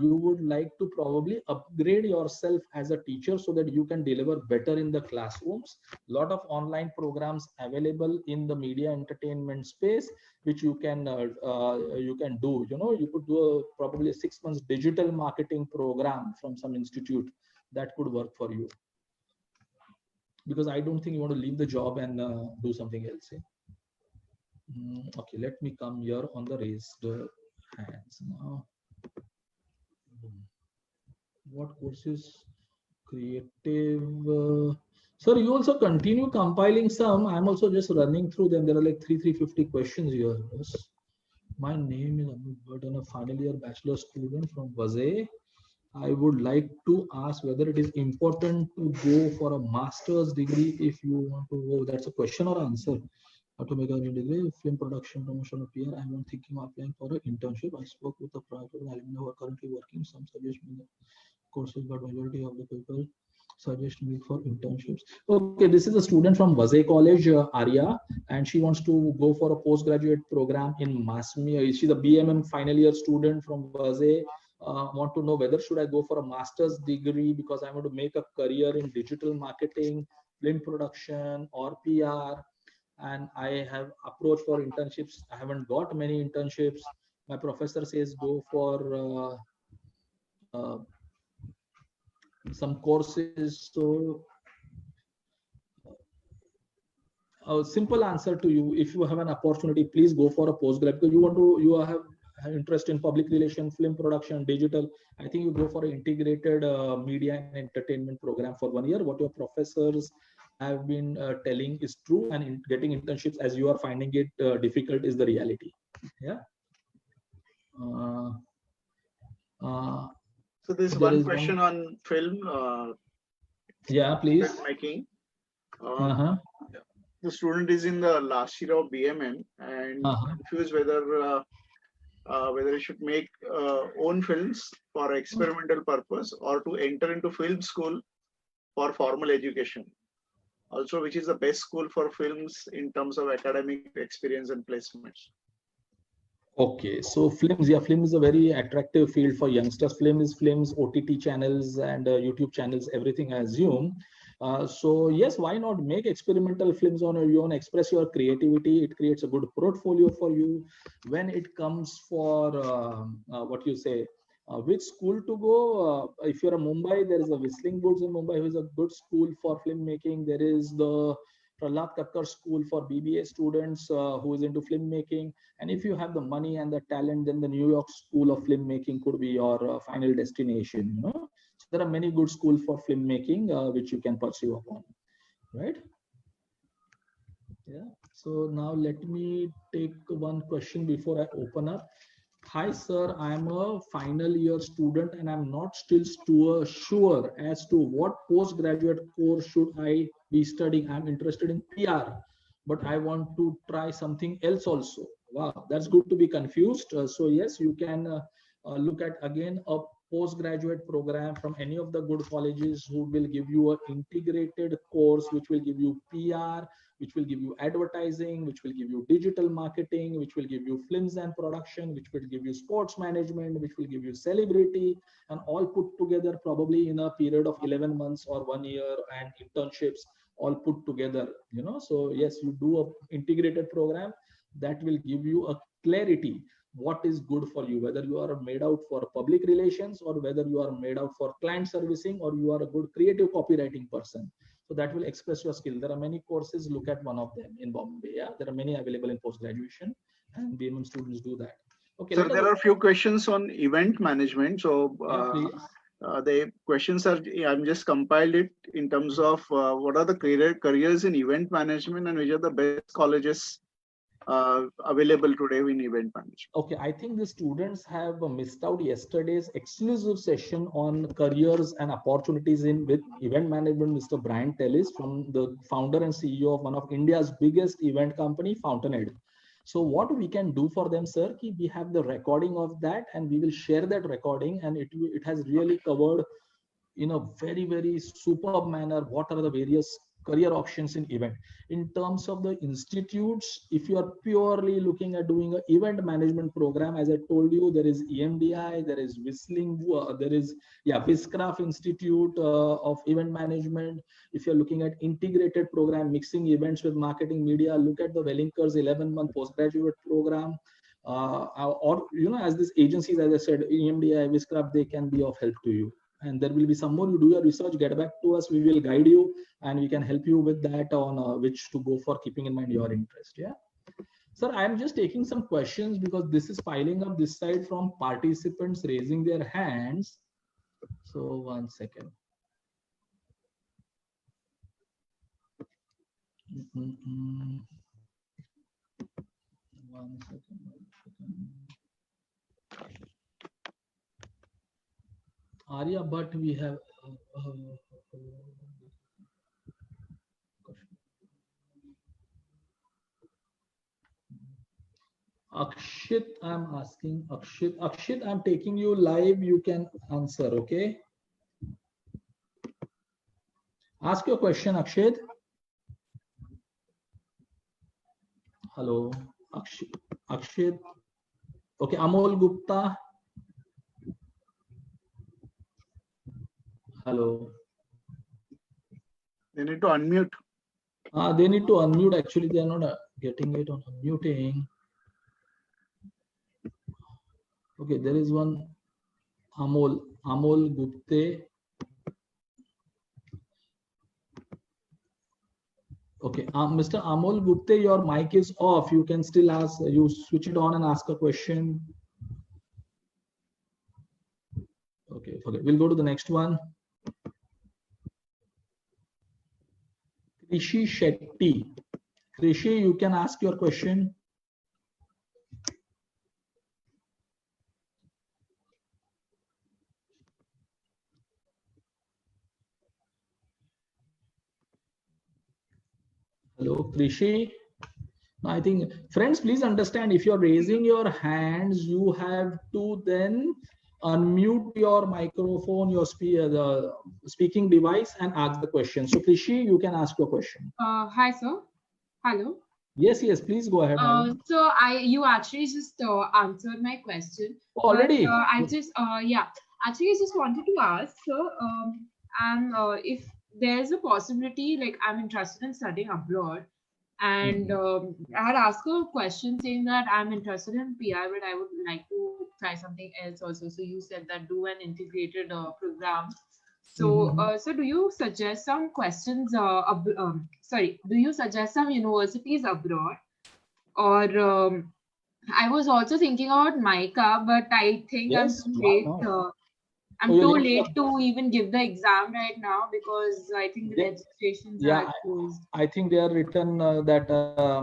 you would like to probably upgrade yourself as a teacher so that you can deliver better in the classrooms. A lot of online programs available in the media entertainment space, which you can do. You could do probably a 6 months digital marketing program from some institute that could work for you. Because I don't think you want to leave the job and do something else. Okay, let me come here on the raised hands now. What courses? Creative. Sir, you also continue compiling some. I'm also just running through them. There are like 350 questions here. Yes. My name is Amit Burton, a final year bachelor student from Vazay. I would like to ask whether it is important to go for a master's degree if you want to go. That's a question or answer. How to make a new degree, film production, promotion of PR. I am thinking of applying for an internship. I spoke with the private alumni who are currently working. Some suggest me the courses, but majority of the people suggest me for internships. Okay, this is a student from Vazay College, Arya, and she wants to go for a postgraduate program in mass media. She's a BMM final year student from Vazay. Want to know whether should I go for a master's degree because I want to make a career in digital marketing, film production, or PR. And I have approached for internships. I haven't got many internships. My professor says go for some courses. So a simple answer to you: if you have an opportunity, please go for a postgrad because you have interest in public relation, film production, digital. I think you go for an integrated media and entertainment program for 1 year. What your professors have been telling is true, and getting internships as you are finding it difficult is the reality. Yeah. So there's one question on film. Yeah, please. Filmmaking. The student is in the last year of BMN and confused whether he should make own films for experimental purpose or to enter into film school for formal education. Also, which is the best school for films in terms of academic experience and placements? Okay, so films, yeah, film is a very attractive field for youngsters. Films, OTT channels and YouTube channels, everything I assume. So yes, why not make experimental films on your own, express your creativity. It creates a good portfolio for you. When it comes for what you say, which school to go? If you're a Mumbai, there is a Whistling Woods in Mumbai, who is a good school for filmmaking. There is the Prahlad Kakkar School for BBA students who is into filmmaking. And if you have the money and the talent, then the New York School of Filmmaking could be your final destination. You know, so there are many good schools for filmmaking which you can pursue upon, right? Yeah. So now let me take one question before I open up. Hi, sir. I'm a final year student and I'm not still sure as to what postgraduate course should I be studying. I'm interested in PR, but I want to try something else also. Wow, that's good to be confused. So yes, you can look at again a postgraduate program from any of the good colleges who will give you an integrated course, which will give you PR, which will give you advertising, which will give you digital marketing, which will give you films and production, which will give you sports management, which will give you celebrity, and all put together probably in a period of 11 months or 1 year, and internships all put together, you know. So yes, you do a integrated program that will give you a clarity what is good for you, whether you are made out for public relations or whether you are made out for client servicing or you are a good creative copywriting person. So that will express your skill. There are many courses. Look at one of them in Bombay. Yeah, there are many available in post graduation, and BMM students do that. Okay, So let us. there are a few questions on event management. So Yeah, please. the questions are, I'm just compiled it in terms of what are the careers in event management and which are the best colleges available today in event management. Okay, I think the students have missed out yesterday's exclusive session on careers and opportunities in with event management. Mr. Brian Tellis, from the founder and CEO of one of India's biggest event company, Fountainhead. So what we can do for them, sir, we have the recording of that and we will share that recording, and it has really covered in a very superb manner what are the various career options in event. In terms of the institutes, if you are purely looking at doing an event management program, as I told you, there is EMDI, there is Whistling, there is, yeah, Viscraft Institute of Event Management. If you're looking at integrated program mixing events with marketing media, look at the Wellinkers 11-month postgraduate program. Or you know, as these agencies, as I said, EMDI, Viscraft, they can be of help to you. And there will be some more. You do your research, get back to us, we will guide you and we can help you with that on which to go for, keeping in mind your interest. Yeah, sir, I am just taking some questions because this is piling up this side from participants raising their hands. So 1 second. Mm-hmm. 1 second. Arya, but we have Akshit, I'm asking Akshit, I'm taking you live. You can answer, okay? Ask your question, Akshit. Hello, Akshit. Okay, Amol Gupta. Hello. They need to unmute. They need to unmute. Actually, they are not getting it on unmuting. Okay, there is one Amol Gupte. Okay, Mr. Amol Gupte, your mic is off. You can still ask. You switch it on and ask a question. Okay, we'll go to the next one. Krishi Shetty. Krishi, you can ask your question. Hello, Krishi. I think, friends, please understand, if you're raising your hands, you have to then unmute your microphone, your the speaking device, and ask the question. So, Krishi, you can ask your question. Hi, sir. Hello. Yes, yes, please go ahead, madam. So you actually just answered my question. Already? I just, yeah, actually, I just wanted to ask, so, if there's a possibility, like I'm interested in studying abroad, and I had asked a question saying that I'm interested in PR, but I would like to try something else also. So you said that do an integrated program. So, so do you suggest some questions? Sorry, do you suggest some universities abroad? Or I was also thinking about MICA, but I think I'm Yes, too why late. not? I'm Oh, too you're late to even give the exam right now because I think the they, registrations yeah, are closed. I think they are written that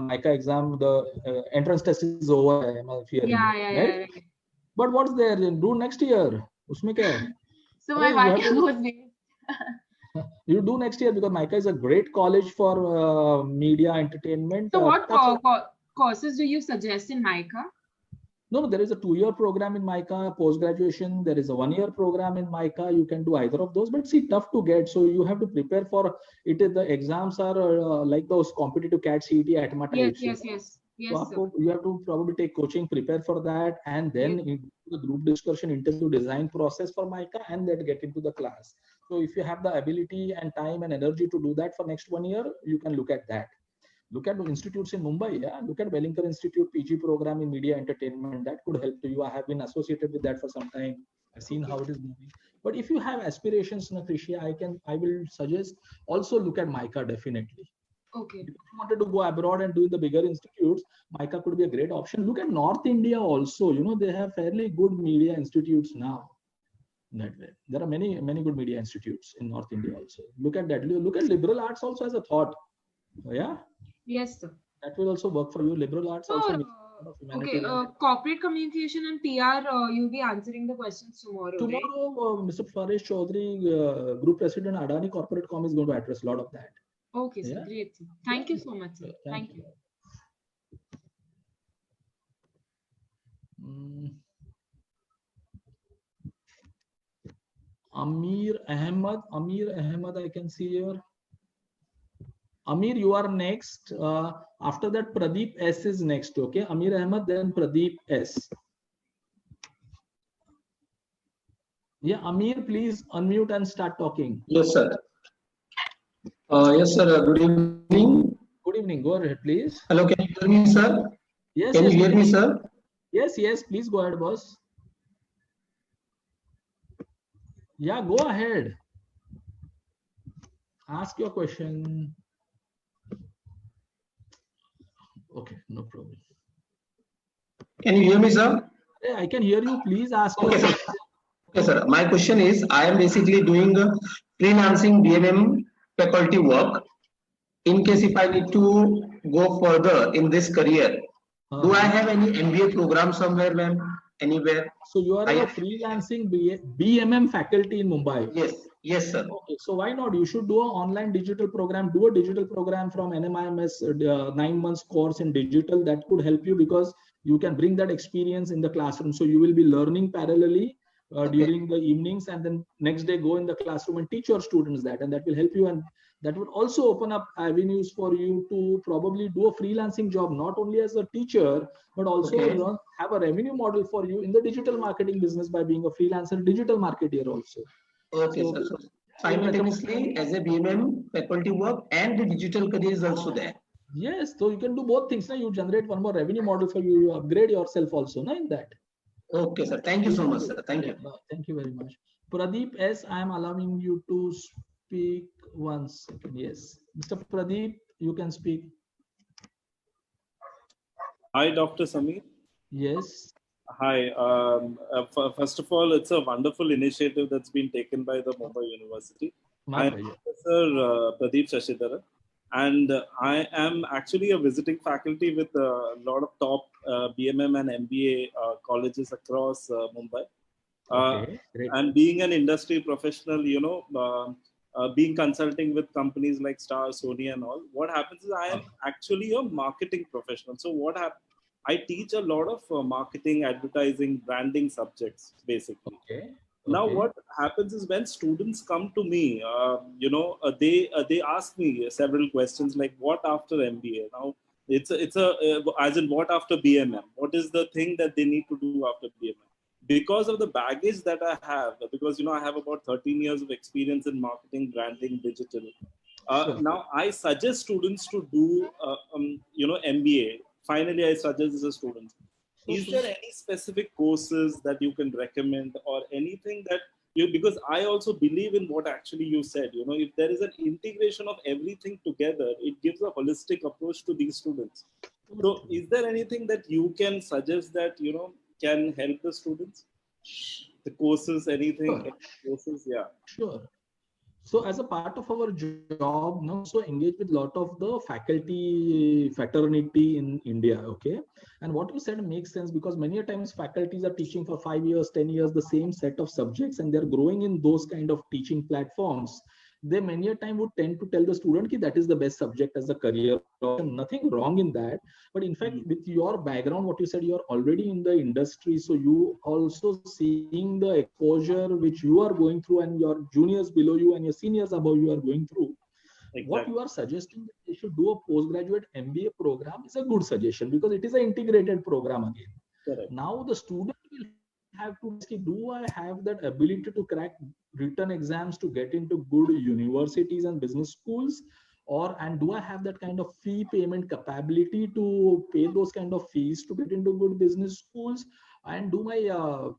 MICA exam, the entrance test is over, I am fearing, Yeah, yeah, right? yeah, right. But what's there? Do next year. उसमें क्या है? So my अरे, you have MICA to was made. you do next year because MICA is a great college for media entertainment. So what courses do you suggest in MICA? No, there is a 2-year program in MICA, post-graduation. There is a 1-year program in MICA. You can do either of those, but see, tough to get. So you have to prepare for it. The exams are like those competitive CAT CET ATMA types. Yes, So you have to probably take coaching, prepare for that, and then into the group discussion, interview design process for MICA, and then get into the class. So if you have the ability and time and energy to do that for next 1 year, you can look at that. Look at institutes in Mumbai. Yeah, look at Wellington Institute PG program in media entertainment. That could help you. I have been associated with that for some time. I've seen how it is moving. But if you have aspirations, Nakrishi, I will suggest also look at MICA definitely. Okay. If you wanted to go abroad and do the bigger institutes, MICA could be a great option. Look at North India also. You know, they have fairly good media institutes now. That way, there are many good media institutes in North India also. Look at that. Look at liberal arts also as a thought. Yeah. Yes, sir. That will also work for you. Liberal arts also. Okay. Corporate communication and PR. You'll be answering the questions tomorrow. Tomorrow, right? Mr. Faresh Chaudhary, Group President Adani Corporate Com is going to address a lot of that. Okay, sir. Yeah? Great. Thank you so much, sir. Thank you. Amir Ahmad, I can see here. Amir, you are next. After that, Pradeep S is next. Okay, Amir Ahmad, then Pradeep S. Yeah, Amir, please unmute and start talking. Yes, sir. Yes, sir. Good evening. Good evening. Go ahead, please. Hello, can you hear me, sir? Yes. Can you hear me, sir? Yes. Please go ahead, boss. Yeah, go ahead. Ask your question. Okay, no problem. Can you hear me, sir? Yeah, I can hear you. Please ask your question. Okay, sir. My question is, I am basically doing freelancing BMM faculty work. In case if I need to go further in this career, do I have any MBA program somewhere, ma'am? Anywhere? So you are a freelancing BMM faculty in Mumbai. Yes, sir. Okay, so why not? You should do an online digital program. Do a digital program from NMIMS 9 months course in digital. That could help you because you can bring that experience in the classroom. So you will be learning parallelly during the evenings, and then next day go in the classroom and teach your students that, and that will help you. And that would also open up avenues for you to probably do a freelancing job, not only as a teacher, but also have a revenue model for you in the digital marketing business by being a freelancer, digital marketer also. Okay, so, sir. So simultaneously, as a BMM faculty work and the digital career is also there. Yes, so you can do both things. Now you generate one more revenue model for you. You upgrade yourself also, na, in that. Okay, sir. Thank you so much, sir. Thank you. Thank you very much. Pradeep S, I am allowing you to speak 1 second. Yes, Mr. Pradeep, you can speak. Hi, Dr. Samir. Yes. Hi. First of all, it's a wonderful initiative that's been taken by the Mumbai University. I'm Professor Pradeep Shashidhara, and I am actually a visiting faculty with a lot of top BMM and MBA colleges across Mumbai. And being an industry professional, you know, being consulting with companies like Star, Sony and all, what happens is I am actually a marketing professional. So what happens? I teach a lot of marketing, advertising, branding subjects, basically. Now, what happens is when students come to me, you know, they ask me several questions like, what after MBA? Now, It's as in what after BMM? What is the thing that they need to do after BMM? Because of the baggage that I have, because I have about 13 years of experience in marketing, branding, digital. Sure. Now I suggest students to do MBA. Finally, I suggest as a student. Is there any specific courses that you can recommend or anything that because I also believe in what actually you said, if there is an integration of everything together, it gives a holistic approach to these students. So is there anything that you can suggest that, can help the students? The courses, anything, Sure. courses, yeah. Sure. So as a part of our job, now also engage with a lot of the faculty fraternity in India, okay? And what you said makes sense because many times faculties are teaching for 5 years, 10 years, the same set of subjects, and they're growing in those kind of teaching platforms. They many a time would tend to tell the student that is the best subject as a career option. Nothing wrong in that. But in fact, with your background, what you said, you're already in the industry. So you also seeing the exposure which you are going through and your juniors below you and your seniors above you are going through. Exactly. What you are suggesting that they should do a postgraduate MBA program is a good suggestion because it is an integrated program again. Correct. Now the student will have to ask, do I have that ability to crack written exams to get into good universities and business schools, and do I have that kind of fee payment capability to pay those kind of fees to get into good business schools, and do my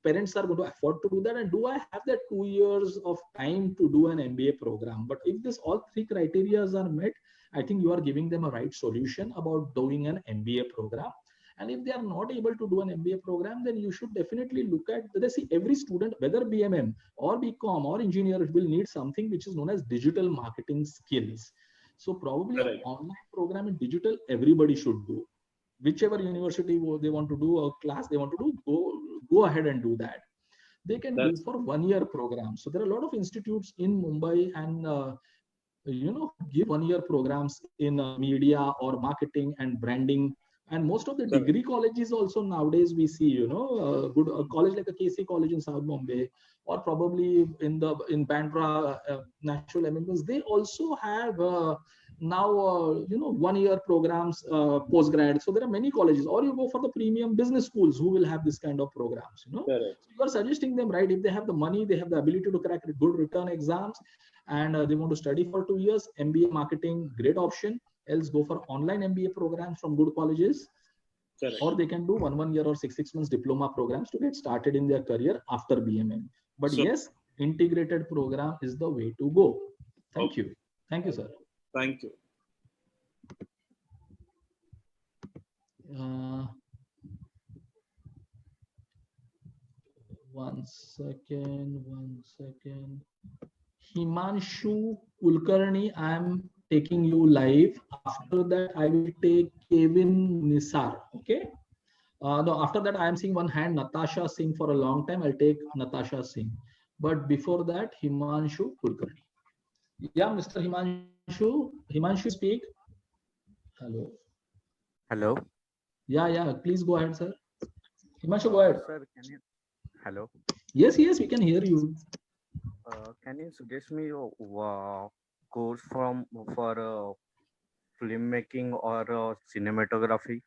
parents are going to afford to do that, and do I have that 2 years of time to do an MBA program? But if this all three criteria are met, I think you are giving them a right solution about doing an MBA program. And if they are not able to do an MBA program, then you should definitely look at, see, every student, whether BMM or BCom or engineer, it will need something which is known as digital marketing skills. So probably an online program in digital, everybody should do. Whichever university they want to do or class they want to do, go ahead and do that. They can do for 1 year program. So there are a lot of institutes in Mumbai and give 1 year programs in media or marketing and branding. And most of the degree colleges also nowadays we see, good college like a KC college in South Bombay, or probably in Bandra National MMS, they also have now 1 year programs postgrad. So there are many colleges, or you go for the premium business schools who will have this kind of programs. So you are suggesting them, right? If they have the money, they have the ability to crack good written exams, and they want to study for 2 years, MBA marketing, great option. Else go for online MBA programs from good colleges. Correct. Or they can do 1 year or 6 months diploma programs to get started in their career after BMM. But yes, integrated program is the way to go. Thank you. Thank you, sir. Thank you. One second. Himanshu Kulkarni, I am taking you live. After that, I will take Kevin Nisar. Okay. No, after that, I am seeing one hand, Natasha Singh for a long time. I'll take Natasha Singh. But before that, Himanshu Kulkarni. Yeah, Mr. Himanshu. Himanshu, speak. Hello. Hello. Yeah. Please go ahead, sir. Himanshu, go ahead. Sir, can you? Hello. Yes, we can hear you. Can you suggest me a course for filmmaking or cinematography?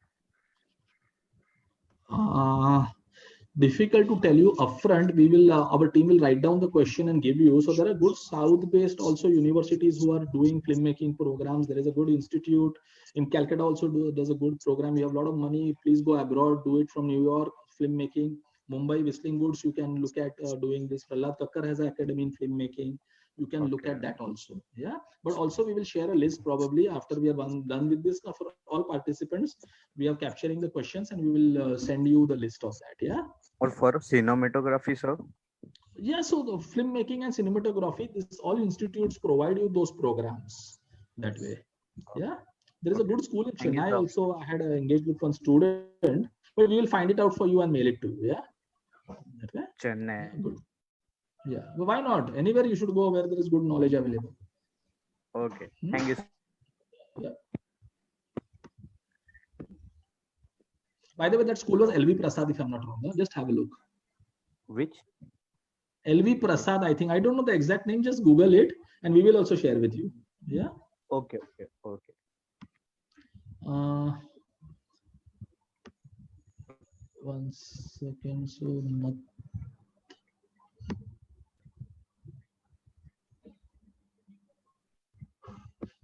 Difficult to tell you upfront. We will our team will write down the question and give you. So there are good South-based also universities who are doing filmmaking programs. There is a good institute in Calcutta also does a good program. You have a lot of money, please go abroad, do it from New York. Filmmaking, Mumbai Whistling Woods, you can look at doing this. Prahlad Kakkar has an academy in filmmaking. You can look at that also. Yeah, but also we will share a list probably after we are done with this for all participants. We are capturing the questions and we will send you the list of that. Yeah. Or for cinematography, sir? Yeah, so the filmmaking and cinematography, this all institutes provide you those programs that way. Yeah, there is a good school in Chennai also. I had engaged with one student, but we will find it out for you and mail it to you. Yeah, that way. Chennai. Yeah, good. Yeah, well, why not? Anywhere you should go where there is good knowledge available. Okay, thank you. Yeah. By the way, that school was LV Prasad, if I'm not wrong. Just have a look. Which? LV Prasad, I think. I don't know the exact name. Just Google it, and we will also share with you. Yeah. Okay. One second. So,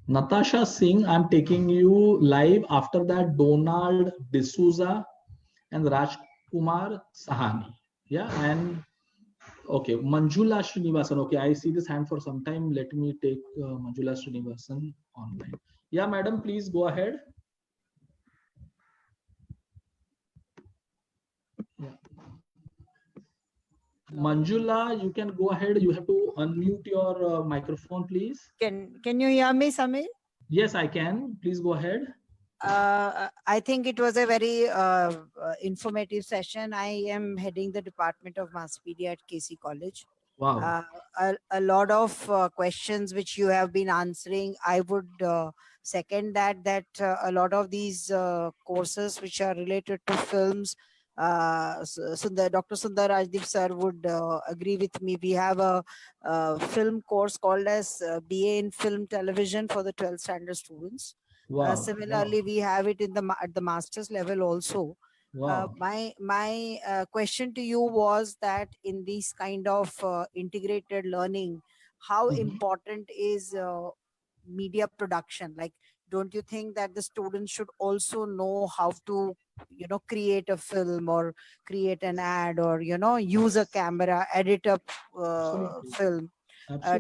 Natasha Singh, I'm taking you live. After that, Donald D'Souza and Rajkumar Sahani. Yeah, and okay, Manjula Srinivasan. Okay, I see this hand for some time. Let me take Manjula Srinivasan online. Yeah, madam, please go ahead. Yeah. Manjula, you can go ahead. You have to unmute your microphone, please. Can you hear me, Samir? Yes, I can. Please go ahead. I think it was a very informative session. I am heading the Department of Mass Media at KC College. Wow. A lot of questions which you have been answering, I would second that a lot of these courses which are related to films, Dr. Sundar Rajdeep sir would agree with me. We have a film course called as BA in Film Television for the 12th standard students. Wow. Similarly, we have it at the master's level also. Wow. My question to you was that in this kind of integrated learning, how important is media production? Like, don't you think that the students should also know how to, create a film or create an ad or, use a camera, edit a film?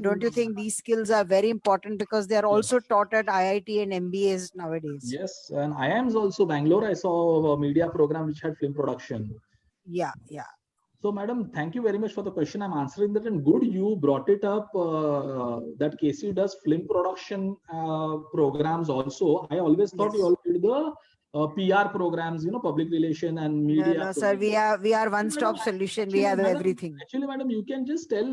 Don't you think these skills are very important because they are also taught at IIT and MBAs nowadays? Yes, and IIM's also Bangalore. I saw a media program which had film production. Yeah. So, madam, thank you very much for the question. I'm answering that, and good you brought it up. That KC does film production programs also. I always thought you all did the PR programs, public relation and media. No, sir. We are one-stop solution. We have everything. Actually, madam, you can just tell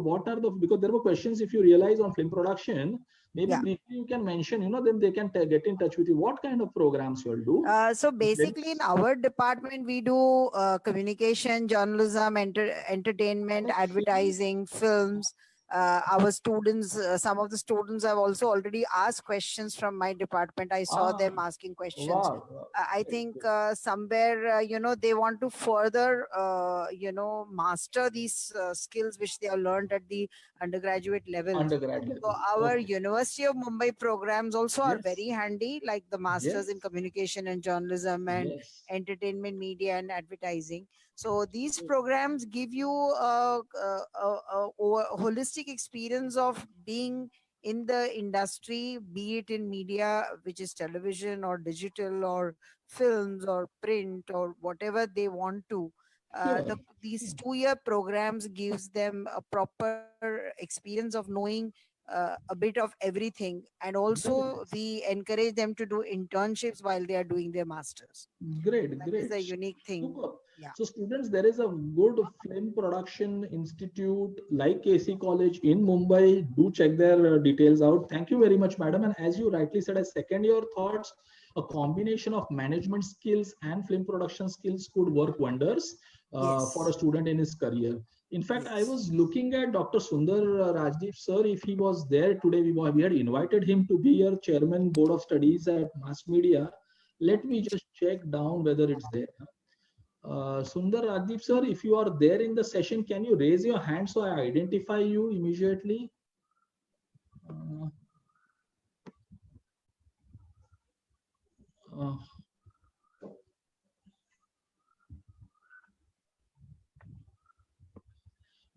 what are the, because there were questions. If you realize on film production, maybe briefly you can mention. Then they can get in touch with you. What kind of programs you all do? So basically, in our department, we do communication, journalism, entertainment, advertising, films. Our students, some of the students have also already asked questions from my department. I saw them asking questions. Wow. I think somewhere, they want to further, master these skills which they have learned at the undergraduate level. So our University of Mumbai programs also are very handy, like the masters in communication and journalism and entertainment, media and advertising. So these programs give you a holistic experience of being in the industry, be it in media, which is television or digital or films or print or whatever they want to. These 2-year programs gives them a proper experience of knowing a bit of everything, and also we encourage them to do internships while they are doing their masters. Great. That is a unique thing. Super. Yeah. So students, there is a good film production institute like KC College in Mumbai. Do check their details out. Thank you very much, madam. And as you rightly said, I second your thoughts. A combination of management skills and film production skills could work wonders for a student in his career. In fact, I was looking at Dr. Sundar Rajdeep sir. If he was there today, we had invited him to be your chairman board of studies at mass media. Let me just check down whether it's there. Sundar Rajdeep sir, if you are there in the session, can you raise your hand so I identify you immediately?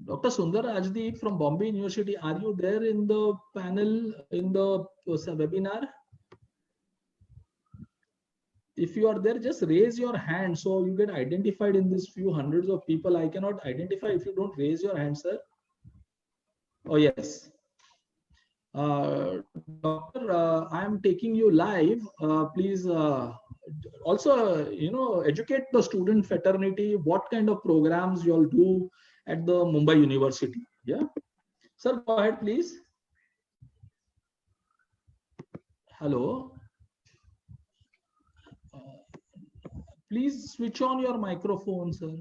Dr. Sundar Rajdeep from Bombay University, are you there in the panel, in the webinar? If you are there, just raise your hand so you get identified in these few hundreds of people. I cannot identify if you don't raise your hand, sir. Oh, yes. Doctor, I am taking you live. Please also, educate the student fraternity. What kind of programs you all do at the Mumbai University? Yeah. Sir, go ahead, please. Hello. Please switch on your microphone, sir.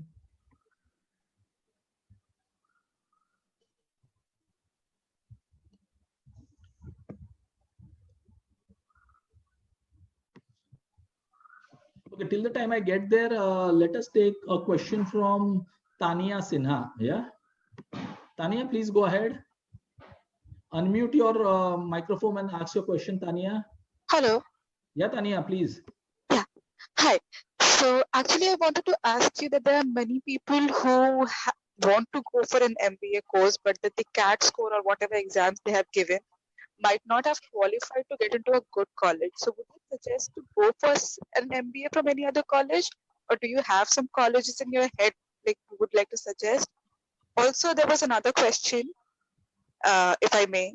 Okay, Okay, till the time I get there, let us take a question from Tania Sinha. Yeah, Tania, please go ahead. Unmute your microphone and ask your question, Tania. Hello. Yeah, Tania, please. Yeah. Hi. So actually, I wanted to ask you that there are many people who want to go for an MBA course, but that the CAT score or whatever exams they have given might not have qualified to get into a good college. So would you suggest to go for an MBA from any other college, or do you have some colleges in your head like you would like to suggest? Also, there was another question, if I may.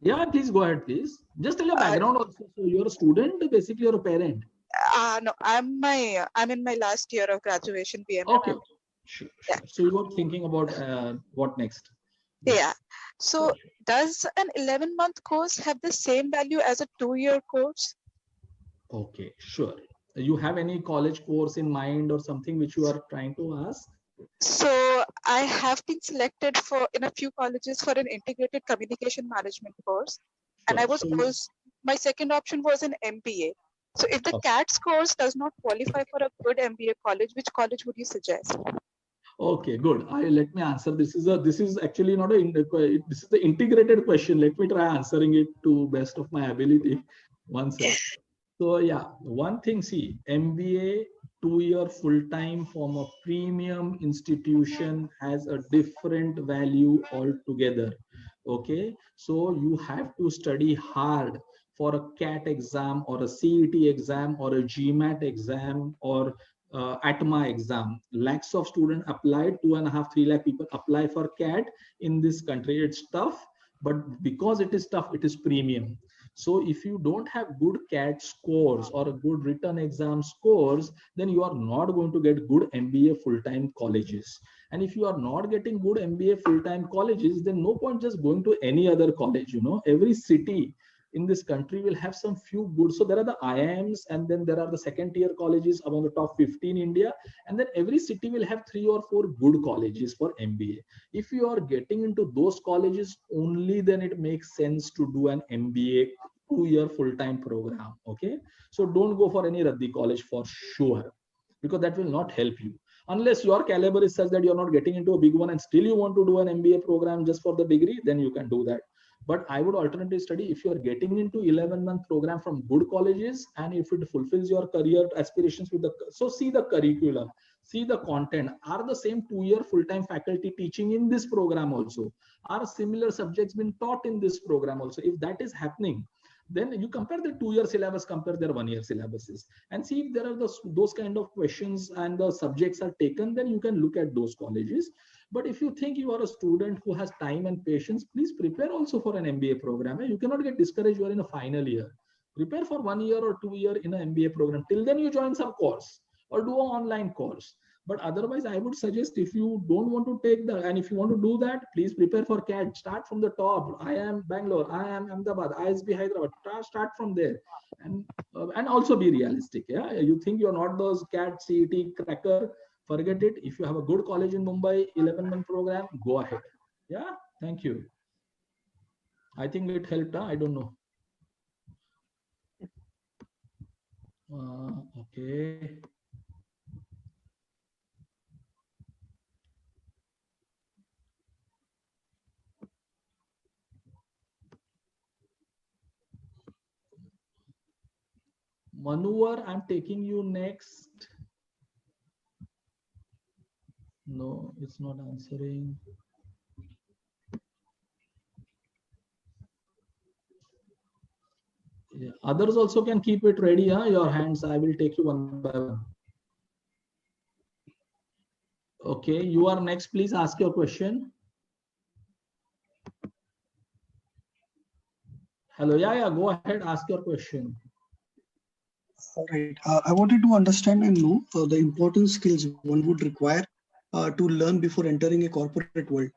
Yeah, please go ahead, please. Just tell your background also. So you're a student, basically you're a parent. No, I'm in my last year of graduation, BMM. Okay, sure. Yeah. So you were thinking about what next? Yeah. So does an 11-month course have the same value as a 2-year course? Okay, sure. You have any college course in mind or something which you are trying to ask? So I have been selected in a few colleges for an integrated communication management course. Sure. And I was my second option was an MBA. So if the CAT scores does not qualify for a good MBA college, which college would you suggest? Okay, good. Let me answer. This is actually not this is the integrated question. Let me try answering it to best of my ability. One second. So yeah, one thing, see, MBA 2-year full-time from a premium institution has a different value altogether. Okay, so you have to study hard for a CAT exam or a CET exam or a GMAT exam or ATMA exam. Lakhs of students applied, 2.5-3 lakh people apply for CAT in this country. It's tough, but because it is tough, it is premium. So if you don't have good CAT scores or a good written exam scores, then you are not going to get good MBA full-time colleges. And if you are not getting good MBA full-time colleges, then no point just going to any other college. You know, every city in this country will have some few good. So there are the IIMs, and then there are the second-tier colleges among the top 50 in India. And then every city will have 3 or 4 good colleges for MBA. If you are getting into those colleges only, then it makes sense to do an MBA 2-year full-time program. Okay, so don't go for any Raddi college for sure, because that will not help you. Unless your caliber is such that you're not getting into a big one and still you want to do an MBA program just for the degree, then you can do that. But I would alternatively study if you are getting into 11-month program from good colleges, and if it fulfills your career aspirations with so see the curriculum, see the content. Are the same 2-year full-time faculty teaching in this program also? Are similar subjects being taught in this program also? If that is happening, then you compare the 2-year syllabus, compare their 1-year syllabuses, and see if there are those kind of questions and the subjects are taken, then you can look at those colleges. But if you think you are a student who has time and patience, please prepare also for an MBA program. You cannot get discouraged. You are in a final year. Prepare for 1 year or 2 year in an MBA program. Till then you join some course or do an online course. But otherwise, I would suggest, if you don't want to take and if you want to do that, please prepare for CAT. Start from the top. I am Bangalore. I am Ahmedabad. ISB Hyderabad. Start from there, and also be realistic. Yeah, you think you're not those CAT CET cracker? Forget it. If you have a good college in Mumbai, 11-month program, go ahead. Yeah, thank you. I think it helped. I don't know. Okay. Manuvar, I'm taking you next. No, it's not answering. Yeah. Others also can keep it ready. Your hands. I will take you one by one. Okay, you are next. Please ask your question. Hello. Yeah. Go ahead. Ask your question. All right. I wanted to understand and know the important skills one would require to learn before entering a corporate world.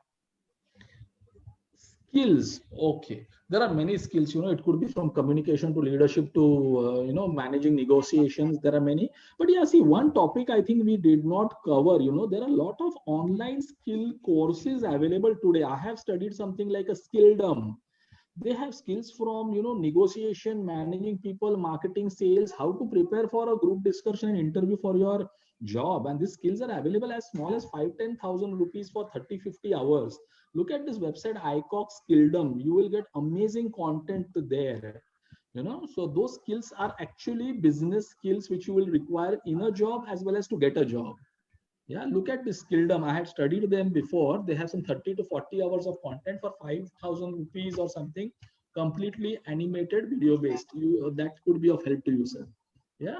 Skills. Okay. There are many skills. It could be from communication to leadership to, managing negotiations. There are many. But yeah, see, one topic I think we did not cover. There are a lot of online skill courses available today. I have studied something like a Skilldom. They have skills from, negotiation, managing people, marketing, sales, how to prepare for a group discussion and interview for your job. And these skills are available as small as 5-10,000 rupees for 30-50 hours. Look at this website, ICOC Skilldom. You will get amazing content there. So those skills are actually business skills which you will require in a job as well as to get a job. Yeah, look at this Skilldom. I had studied them before. They have some 30 to 40 hours of content for 5,000 rupees or something, completely animated, video based. That could be of help to you, sir. Yeah.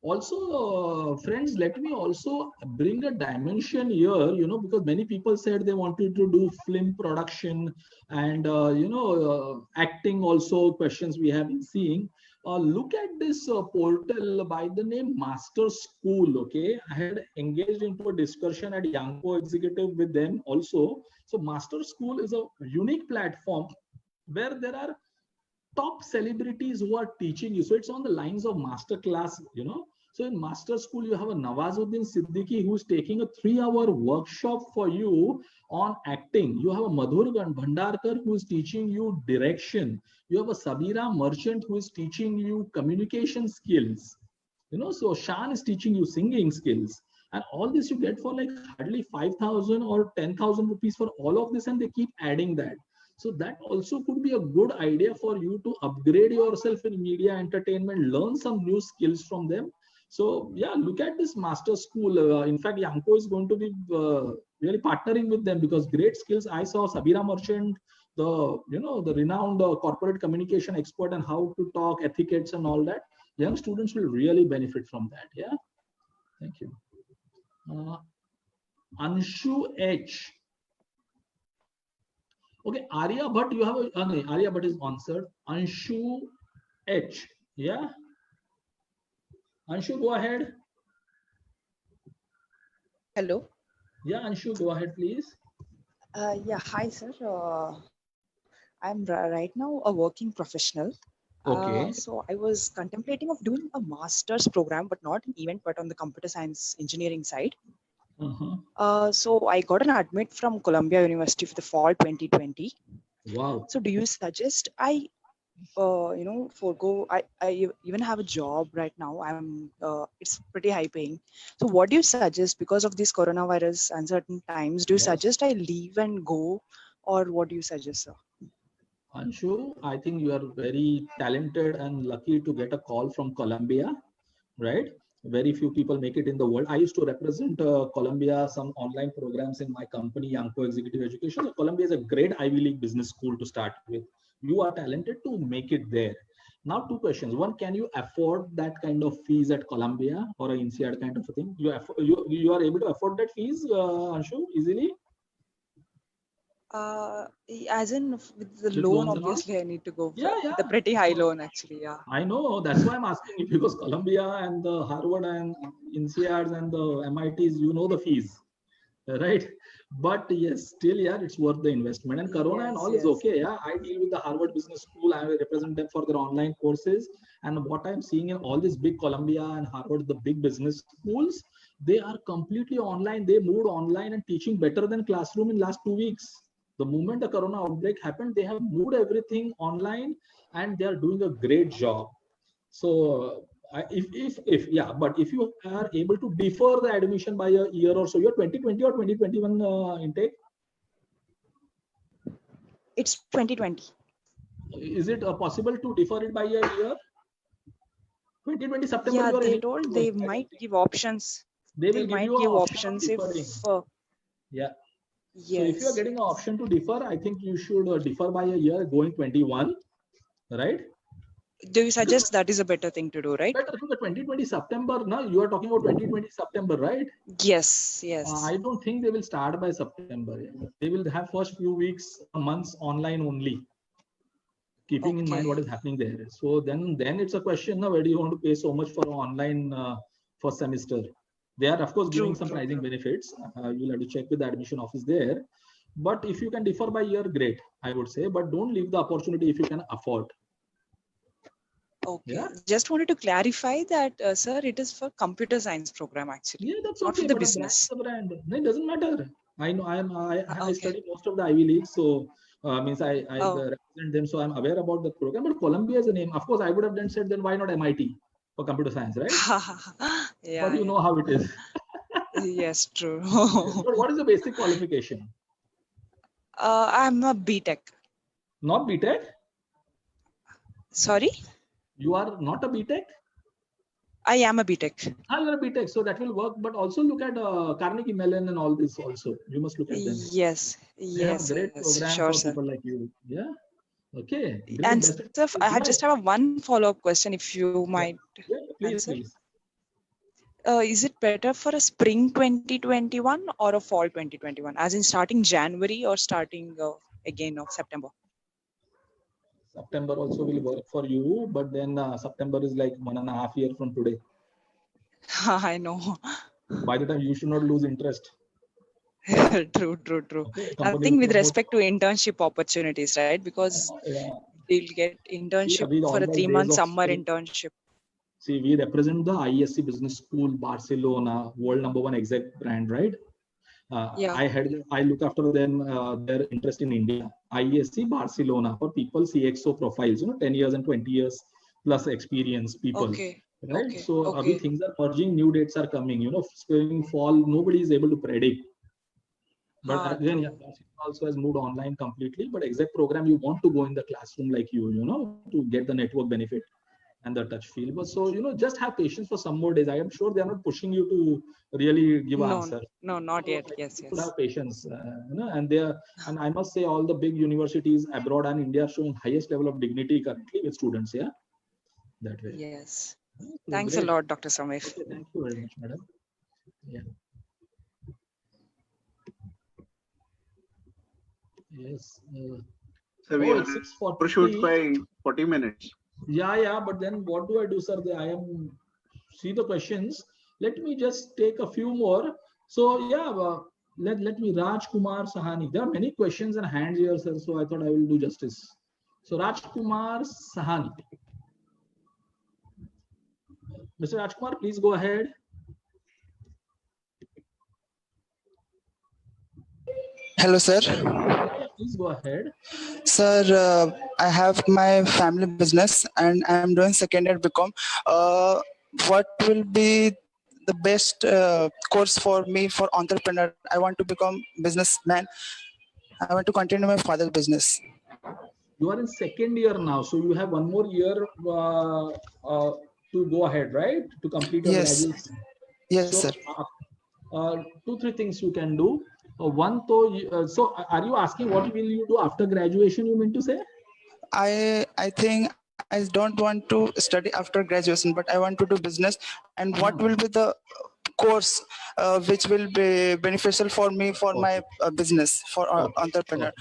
Also, friends, let me also bring a dimension here, because many people said they wanted to do film production and, acting also, questions we have been seeing. Look at this portal by the name Master School. Okay, I had engaged into a discussion at Yangpoo Executive with them also. So Master School is a unique platform where there are top celebrities who are teaching you. So it's on the lines of master class, So in Master School, you have a Nawazuddin Siddiqui who's taking a 3-hour workshop for you on acting. You have a Madhur Bhandarkar who is teaching you direction. You have a Sabira Merchant who is teaching you communication skills. So Shan is teaching you singing skills. And all this you get for like hardly 5,000 or 10,000 rupees for all of this, and they keep adding that. So that also could be a good idea for you to upgrade yourself in media entertainment, learn some new skills from them. So yeah, look at this Master School. In fact, Yangpoo is going to be really partnering with them because great skills. I saw Sabira Merchant, the renowned corporate communication expert, and how to talk, etiquettes and all that. Young students will really benefit from that. Yeah. Thank you. Anshu H. Okay, Arya Bhatt, you have a Arya Bhatt is answered. Anshu H. Yeah. Anshu, go ahead. Hello. Yeah, Anshu, go ahead, please. Yeah, hi, sir. I'm right now a working professional. Okay. So I was contemplating of doing a master's program, but not an event, but on the computer science engineering side. So I got an admit from Columbia University for the fall 2020. Wow. So do you suggest I, forego? I even have a job right now. It's pretty high paying. So what do you suggest because of this coronavirus uncertain times? Do you suggest I leave and go, or what do you suggest, sir? Anshu, I think you are very talented and lucky to get a call from Columbia, right? Very few people make it in the world. I used to represent Columbia, some online programs in my company, Yangpoo Executive Education. So Columbia is a great Ivy League business school to start with. You are talented to make it there. Now, two questions. One, can you afford that kind of fees at Columbia or an INSEAD kind of a thing? You are able to afford that fees, Anshu, easily? As in with the loan, obviously I need to go for the pretty high loan actually. Yeah. I know, that's why I'm asking you, because Columbia and the Harvard and INSEADs and the MITs, the fees, right? But yes, still, it's worth the investment. And Corona and all is okay. Yeah, I deal with the Harvard Business School. I represent them for their online courses. And what I'm seeing in all these big Columbia and Harvard, the big business schools, they are completely online. They moved online and teaching better than classroom in last 2 weeks. The moment the Corona outbreak happened, they have moved everything online and they are doing a great job. So but if you are able to defer the admission by a year or so, you're 2020 or 2021 intake? It's 2020. Is it possible to defer it by a year? 2020 September. Yeah, they told they might give options. They might give options if. Yeah. Yes. So if you are getting an option to defer, I think you should defer by a year, going 21, right? Do you suggest that is a better thing to do, right? Better for the 2020 September. Now you are talking about 2020 September, right? Yes. I don't think they will start by September. They will have first few weeks, months online only, keeping in mind what is happening there. So then it's a question now, where do you want to pay so much for online first semester? They are, of course, giving some pricing benefits. You'll have to check with the admission office there. But if you can defer by year, great, I would say. But don't leave the opportunity if you can afford. Okay. Yeah? Just wanted to clarify that, sir, it is for computer science program actually. Yeah, that's not okay, for the business. The brand. No, it doesn't matter. I know. I Okay. study most of the Ivy Leagues, so means I represent them, so I'm aware about the program. But Columbia is a name. Of course, I would have then said, then why not MIT for computer science, right? Yeah, But you know yeah. how it is. Yes, true. But what is the basic qualification? I'm a BTech. Not BTech? Sorry? You are not a BTech? I am a BTech. Ah, you're a BTech, so that will work. But also look at Carnegie Mellon and all this also. You must look at them. Yes, They have yes, great yes, program sure, for sir. people like you. Yeah. Okay. Great. And Best sir, I just have one follow-up question, if you might yeah, please, answer. please. Is it better for a spring 2021 or a fall 2021? As in starting January or starting again of September? September also will work for you, but then September is like 1.5 years from today. I know. By the time you should not lose interest. True. Okay, I think with respect to internship opportunities, right? Because we'll get internship for a 3-month summer internship. See, we represent the ISC Business School, Barcelona, world #1 exec brand, right? Yeah. I look after them, their interest in India. ISC Barcelona for people CXO profiles, 10 years and 20 years plus experience people. Okay. Right. Okay. So Okay. things are merging, new dates are coming, spring, fall, nobody is able to predict. But again, yeah, also has moved online completely. But exec program, you want to go in the classroom like to get the network benefit and the touch feel. But so, just have patience for some more days. I am sure they are not pushing you to really give an answer. No, not yet. Yes. Have patience, and I must say all the big universities abroad and India are showing highest level of dignity currently with students. Yeah, that way. Yes. So thanks great. a lot, Dr. Samir. Okay, thank you very much, madam. Yeah. Yes. So we are shoot by 40 minutes. Yeah. But then what do I do, sir? I am see the questions. Let me just take a few more. So yeah, let me Raj Kumar Sahani. There are many questions and hands here, sir. So I thought I will do justice. So Raj Kumar Sahani. Mr. Raj Kumar, please go ahead. Hello, sir. Yeah, please go ahead. Sir, I have my family business and I am doing second year BCom. What will be the best course for me for entrepreneur? I want to become businessman. I want to continue my father's business. You are in second year now, so you have one more year to go ahead, right? To complete your graduation. Yes, so, sir. 2-3 things you can do. One, so are you asking what will you do after graduation? You mean to say? I think I don't want to study after graduation, but I want to do business. And what will be the course which will be beneficial for me for my business for entrepreneur?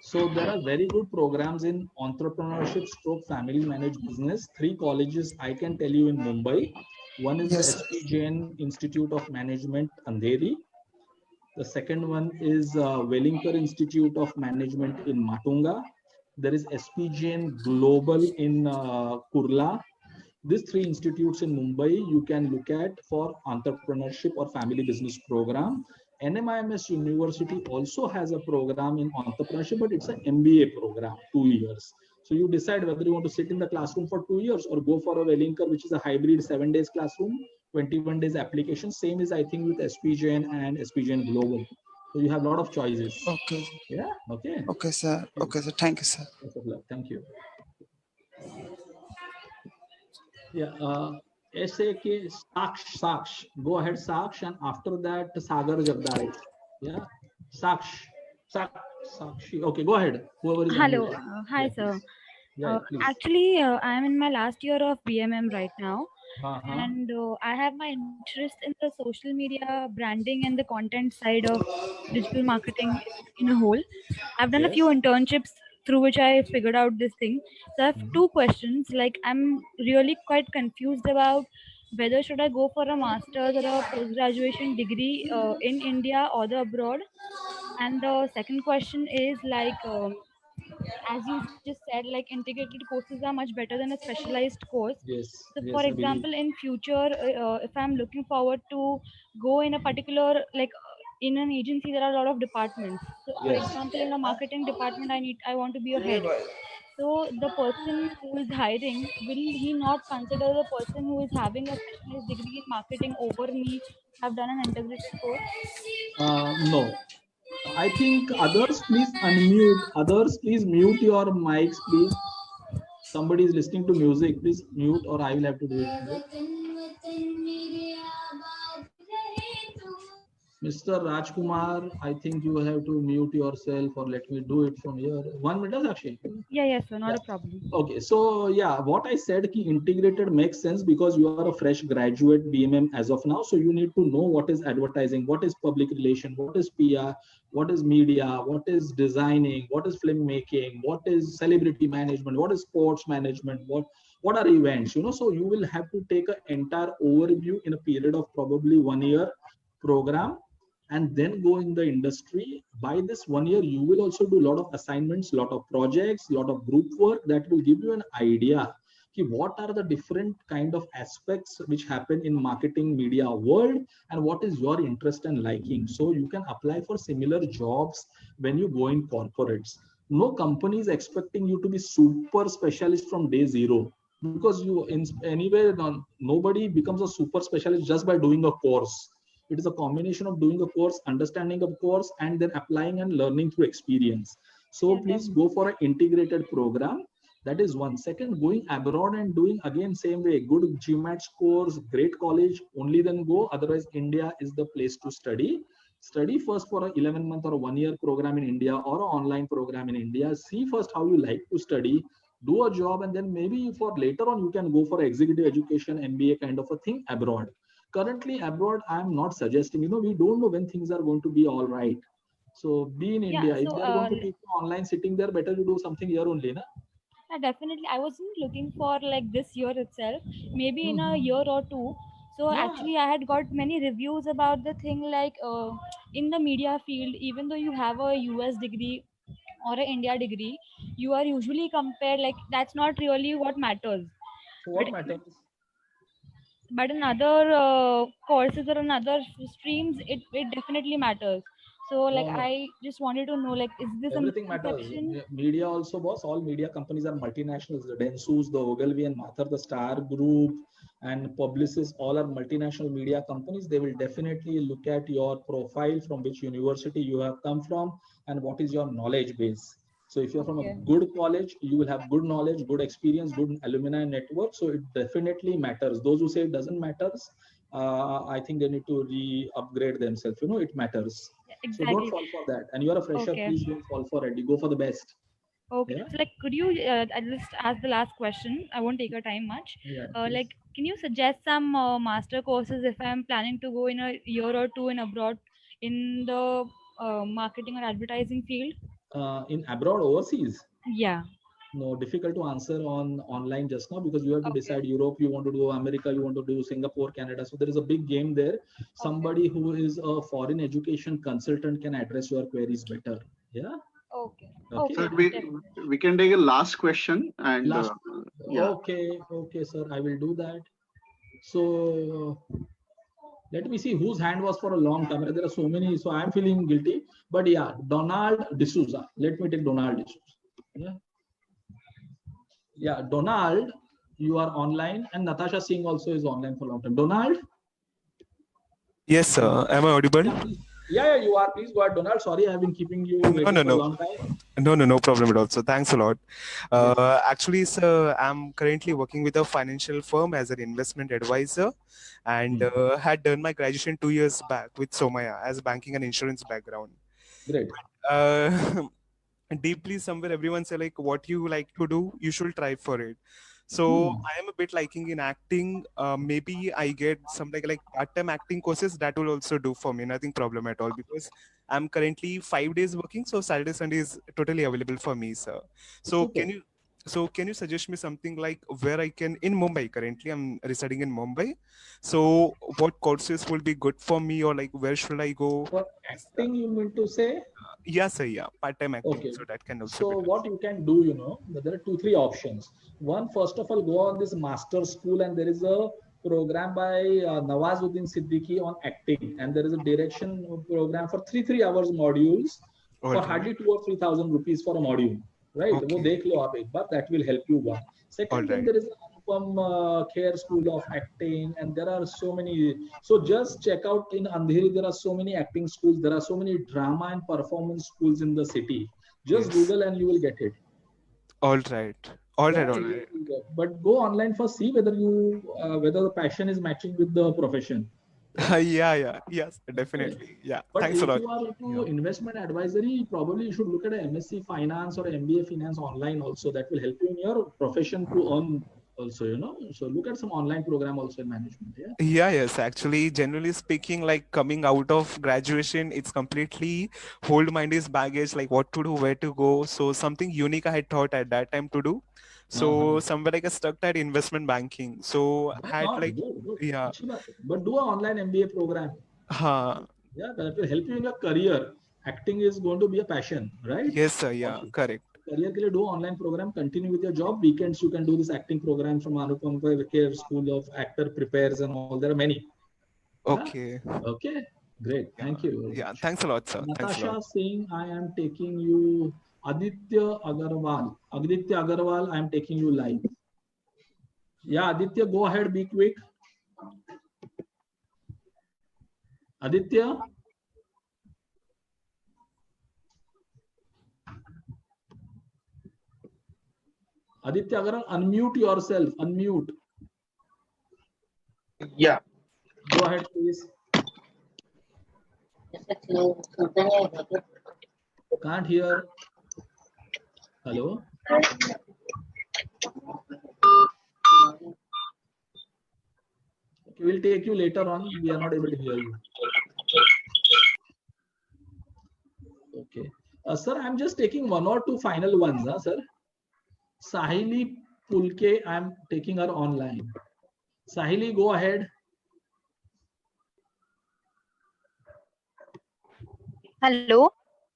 So there are very good programs in entrepreneurship stroke family managed business. 3 colleges I can tell you in Mumbai. One is the SP Jain Institute of Management, Andheri. The second one is Wellington Institute of Management in Matunga. There is SP Jain Global in Kurla. These 3 institutes in Mumbai you can look at for entrepreneurship or family business program. NMIMS University also has a program in entrepreneurship, but it's an MBA program, 2 years. So you decide whether you want to sit in the classroom for 2 years or go for a Wellington, which is a hybrid 7 days classroom, 21 days application. Same is I think with SP Jain and SP Jain Global. So you have a lot of choices. Okay. Yeah. Okay. Okay, sir. Okay, sir. Thank you, sir. Thank you. Yeah. SAK Saksh. Go ahead, Saksh, and after that Sagar Jagdale. Yeah. Sakshi. Okay, go ahead. Whoever is Hello. Hi, sir. Actually, I am in my last year of BMM right now. And I have my interest in the social media branding and the content side of digital marketing in a whole. I've done a few internships through which I figured out this thing. So I have 2 questions. Like, I'm really quite confused about whether should I go for a master's or a post-graduation degree in India or the abroad. And the second question is like, as you just said, like integrated courses are much better than a specialized course. So for example, in future, if I'm looking forward to go in a particular, like in an agency there are a lot of departments. So for example, in a marketing department, I want to be a head. So the person who is hiring, will he not consider the person who is having a specialist degree in marketing over me, have done an integrated course? No. I think others, please unmute. Others, please mute your mics, please. Somebody is listening to music. Please mute, or I will have to do it. Mr. Rajkumar, I think you have to mute yourself, or let me do it from here. 1 minute, Sakshi. Yeah, yes, sir, not a problem. Okay, so yeah, what I said, ki integrated makes sense because you are a fresh graduate BMM as of now. So you need to know what is advertising, what is public relation, what is PR, what is media, what is designing, what is filmmaking, what is celebrity management, what is sports management, what are events, so you will have to take an entire overview in a period of probably 1 year program, and then go in the industry. By this 1 year, you will also do a lot of assignments, lot of projects, lot of group work that will give you an idea what are the different kind of aspects which happen in marketing media world, and what is your interest and liking. So you can apply for similar jobs when you go in corporates. No company is expecting you to be super specialist from day zero, because you anywhere nobody becomes a super specialist just by doing a course. It is a combination of doing a course, understanding a course, and then applying and learning through experience. So please go for an integrated program. That is one. Second, going abroad and doing again same way, good GMAT scores, great college, only then go. Otherwise, India is the place to study. Study first for an 11-month or a 1-year program in India, or an online program in India. See first how you like to study, do a job, and then maybe for later on you can go for executive education, MBA kind of a thing abroad. Currently abroad, I'm not suggesting, we don't know when things are going to be all right. So be in India. If they're going to teach you online sitting there, better you do something here only, na? Definitely. I wasn't looking for like this year itself, maybe in a year or two. So actually I had got many reviews about the thing, like in the media field, even though you have a US degree or an India degree, you are usually compared, like that's not really what matters. So what matters? But in other courses or in other streams, it definitely matters. So like No. I just wanted to know, like, is this everything a matters? misconception? Media also, boss. All media companies are multinationals. The Dentsus, the Ogilvy and Mather, the Star Group, and Publicis, all are multinational media companies. They will definitely look at your profile, from which university you have come from, and what is your knowledge base. So if you're from a good college, you will have good knowledge, good experience, good alumni network. So it definitely matters. Those who say it doesn't matter, I think they need to re-upgrade themselves. It matters. Exactly. So don't fall for that. And you're a fresher, please don't fall for it. You go for the best. Okay. Yeah? So like, could you I just ask the last question? I won't take your time much. Yeah, like, can you suggest some master courses if I'm planning to go in a year or two in abroad in the marketing or advertising field? In abroad, overseas? Yeah. No, difficult to answer on online just now, because you have to decide Europe, you want to do America, you want to do Singapore, Canada. So there is a big game there. Somebody who is a foreign education consultant can address your queries better. Yeah. Okay. So we can take a last question and last. Okay, sir, I will do that. So let me see whose hand was for a long time. There are so many, so I'm feeling guilty. But yeah, Donald D'Souza. Let me take Donald D'Souza. Yeah. Yeah, Donald, you are online, and Natasha Singh also is online for a long time. Donald? Yes, sir. Am I audible? Yeah, you are. Please go ahead, Donald. Sorry, I have been keeping you waiting for a long time. No problem at all. So thanks a lot. Actually, sir, I'm currently working with a financial firm as an investment advisor, and had done my graduation 2 years back with Somaya as banking and insurance background. Great. Deeply somewhere everyone say like, what you like to do, you should try for it. So I am a bit liking in acting. Maybe I get some like part-time acting courses that will also do for me. Nothing problem at all, because I'm currently 5 days working. So Saturday, Sunday is totally available for me, sir. So can you suggest me something like where I can, in Mumbai, currently I'm residing in Mumbai. So what courses will be good for me, or like where should I go? For acting, you mean to say? Yes, sir. Yeah, part-time acting. Okay. So that can also. So what you can do, there are 2-3 options. One, first of all, go on this master school, and there is a program by Nawazuddin Siddiqui on acting, and there is a direction program for 3 hours modules for hardly 2 or 3,000 rupees for a module, right? वो देख लो आप एक बार, that will help you one. Second, then there is Anupam Kher School of Acting, and there are so many. So just check out in Andheri, there are so many acting schools, there are so many drama and performance schools in the city. Just Google and you will get it. All right. All right. But go online first, see whether you whether the passion is matching with the profession. Yes, definitely. Yeah, but thanks a lot. If you are into investment advisory, probably you should look at an MSc Finance or MBA Finance online also. That will help you in your profession to earn also, you know. So look at some online program also in management. Yes, actually, generally speaking, like coming out of graduation, it's completely hold mind is baggage, like what to do, where to go. So something unique I had thought at that time to do. So somewhere like I stuck at investment banking. So had like good. But do an online MBA program. Yeah, that will help you in your career. Acting is going to be a passion, right? Yes, sir. Yeah, correct. Career के लिए do online program, continue with your job. Weekends you can do this acting program from Anupam Kher School of Actor Prepares and all. There are many. Okay. Okay. Great. Thank you. Yeah. Thanks a lot, sir. Natasha Singh, I am taking you. Aditya Agarwal, I am taking you live. Yeah, Aditya, go ahead. Be quick. Aditya. Aditya Agarwal, unmute yourself. Unmute. Yeah. Go ahead, please. Can't hear. Hello. Okay, we'll take you later on. We are not able to hear you. Okay. Sir, I'm just taking one or two final ones, sir. Sahili Pulke, I'm taking her online. Sahili, go ahead. Hello.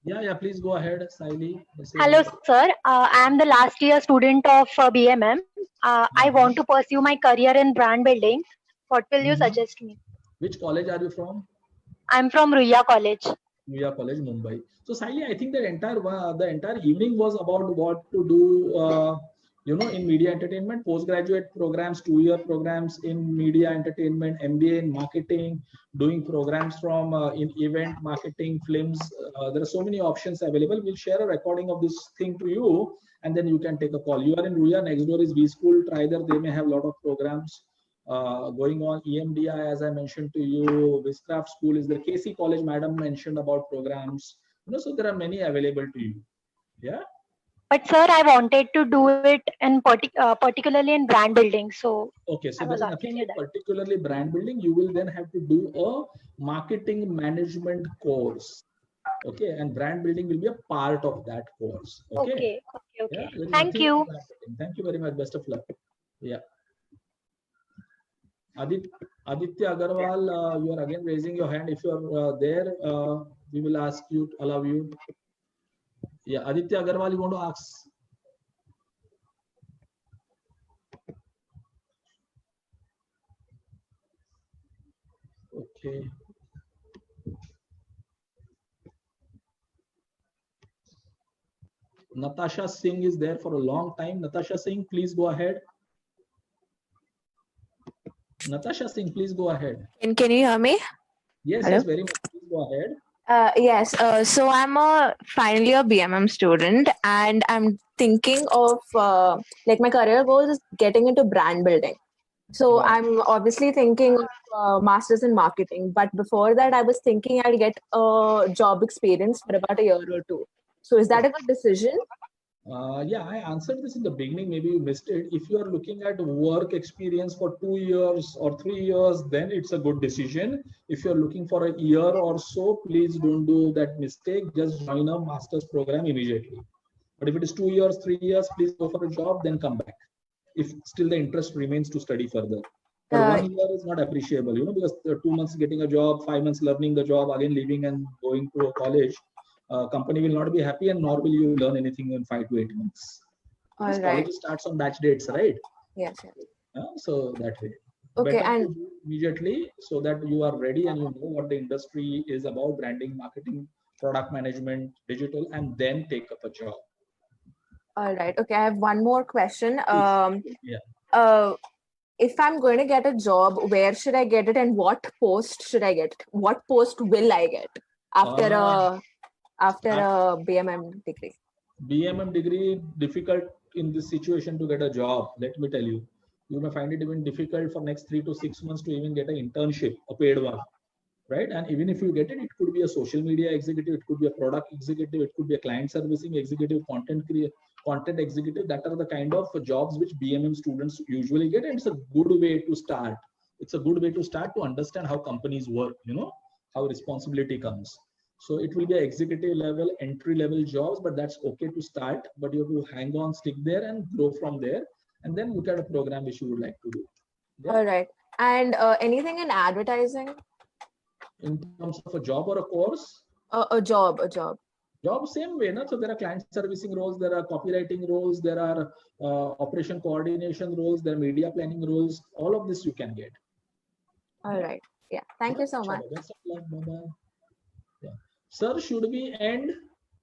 Yeah, please go ahead, Sahili. Hello, sir. I am the last year student of BMM. I want to pursue my career in brand building. What will you suggest me? Which college are you from? I'm from Ruya College. Ruya College, Mumbai. So, Sahili, I think the entire evening was about what to do. In media entertainment, postgraduate programs, 2-year programs in media entertainment, MBA in marketing, doing programs from in event marketing, films. There are so many options available. We'll share a recording of this thing to you, and then you can take a call. You are in Ruya, next door is V School. Try there. They may have a lot of programs going on. EMDI, as I mentioned to you, Viscraft School is there. KC College, madam mentioned about programs. So there are many available to you. Yeah. But sir, I wanted to do it in particularly in brand building. So okay, so there's nothing in particularly brand building. You will then have to do a marketing management course. Okay, and brand building will be a part of that course. Okay. Yeah, thank you. Thank you very much. Best of luck. Yeah. Aditya Agarwal, you are again raising your hand. If you are there, we will allow you. Yeah, Aditya Agarwal, you want to ask? Okay. Natasha Singh is there for a long time. Natasha Singh, please go ahead. Natasha Singh, please go ahead. Can you hear me? Yes, Hello? Yes, very much. Please go ahead. Yes. So I'm a final year BMM student, and I'm thinking of like my career goal is getting into brand building. So I'm obviously thinking of masters in marketing, but before that, I was thinking I'll get a job experience for about a year or two. So is that a good decision? Yeah, I answered this in the beginning. Maybe you missed it. If you are looking at work experience for 2 years or 3 years, then it's a good decision. If you're looking for a year or so, please don't do that mistake. Just join a master's program immediately. But if it is 2 years, 3 years, please go for a job, then come back. If still the interest remains to study further. But 1 year is not appreciable, because 2 months getting a job, 5 months learning the job, again leaving and going to a college. Company will not be happy, and nor will you learn anything in 5 to 8 months. This college starts on batch dates, right? Yes. So that way. Okay, better and to do immediately so that you are ready and you know what the industry is about, branding, marketing, product management, digital, and then take up a job. all right. Okay, I have one more question. Yeah. If I'm going to get a job, where should I get it, and what post should I get? What post will I get after a BMM degree? BMM degree, difficult in this situation to get a job. Let me tell you, you may find it even difficult for next 3 to 6 months to even get an internship, a paid one, right? And even if you get it, it could be a social media executive, it could be a product executive, it could be a client servicing executive, content executive. That are the kind of jobs which BMM students usually get, and it's a good way to start. It's a good way to start to understand how companies work, how responsibility comes. So it will be an executive level, entry level jobs, but that's okay to start. But you have to hang on, stick there, and grow from there, and then look at a program which you would like to do. Yeah? All right. And anything in advertising? In terms of a job or a course? A job. Job, same way. So there are client servicing roles, there are copywriting roles, there are operation coordination roles, there are media planning roles. All of this you can get. All right. Yeah. Thank you so much. Yeah. Sir, should we end?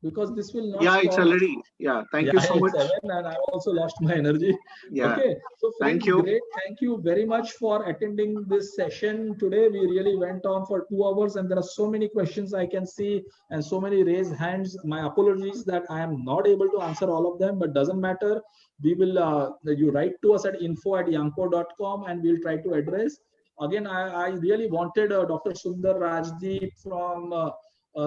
Because this will not stop. It's already. Yeah. Thank you so much. 7 and I also lost my energy. Yeah. Okay. So friends, thank you. Great. Thank you very much for attending this session today. We really went on for 2 hours and there are so many questions I can see and so many raised hands. My apologies that I am not able to answer all of them, but doesn't matter. We will, you write to us at info@yangpoo.com and we'll try to address. Again, I really wanted Dr. Sundar Rajdeep from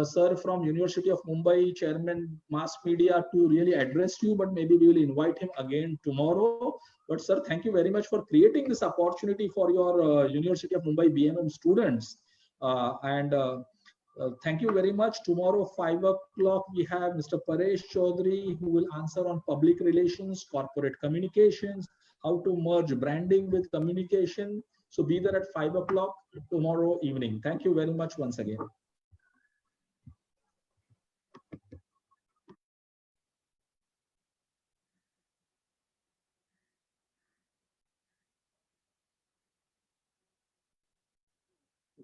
sir from University of Mumbai, chairman mass media, to really address you, but maybe we will invite him again tomorrow. But sir, thank you very much for creating this opportunity for your University of Mumbai BMM students. Thank you very much. Tomorrow, 5 o'clock, we have Mr. Paresh Chaudhary, who will answer on public relations, corporate communications, how to merge branding with communication. So be there at 5 o'clock tomorrow evening. Thank you very much once again.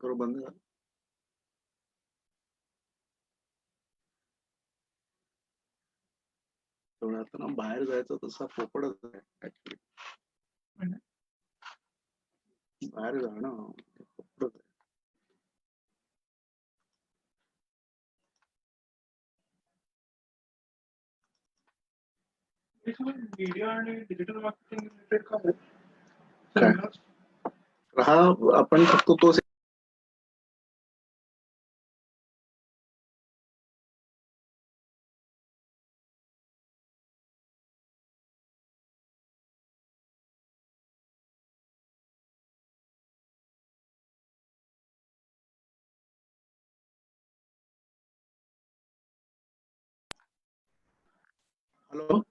करो बंद कर आता ना बाहेर जायचं तसा पोपडच आहे actually बाहेर जाणं पोपडच आहे मीडिया आणि डिजिटल मार्केटिंग रिलेटेड काय हा आपण फक्त तो Hello.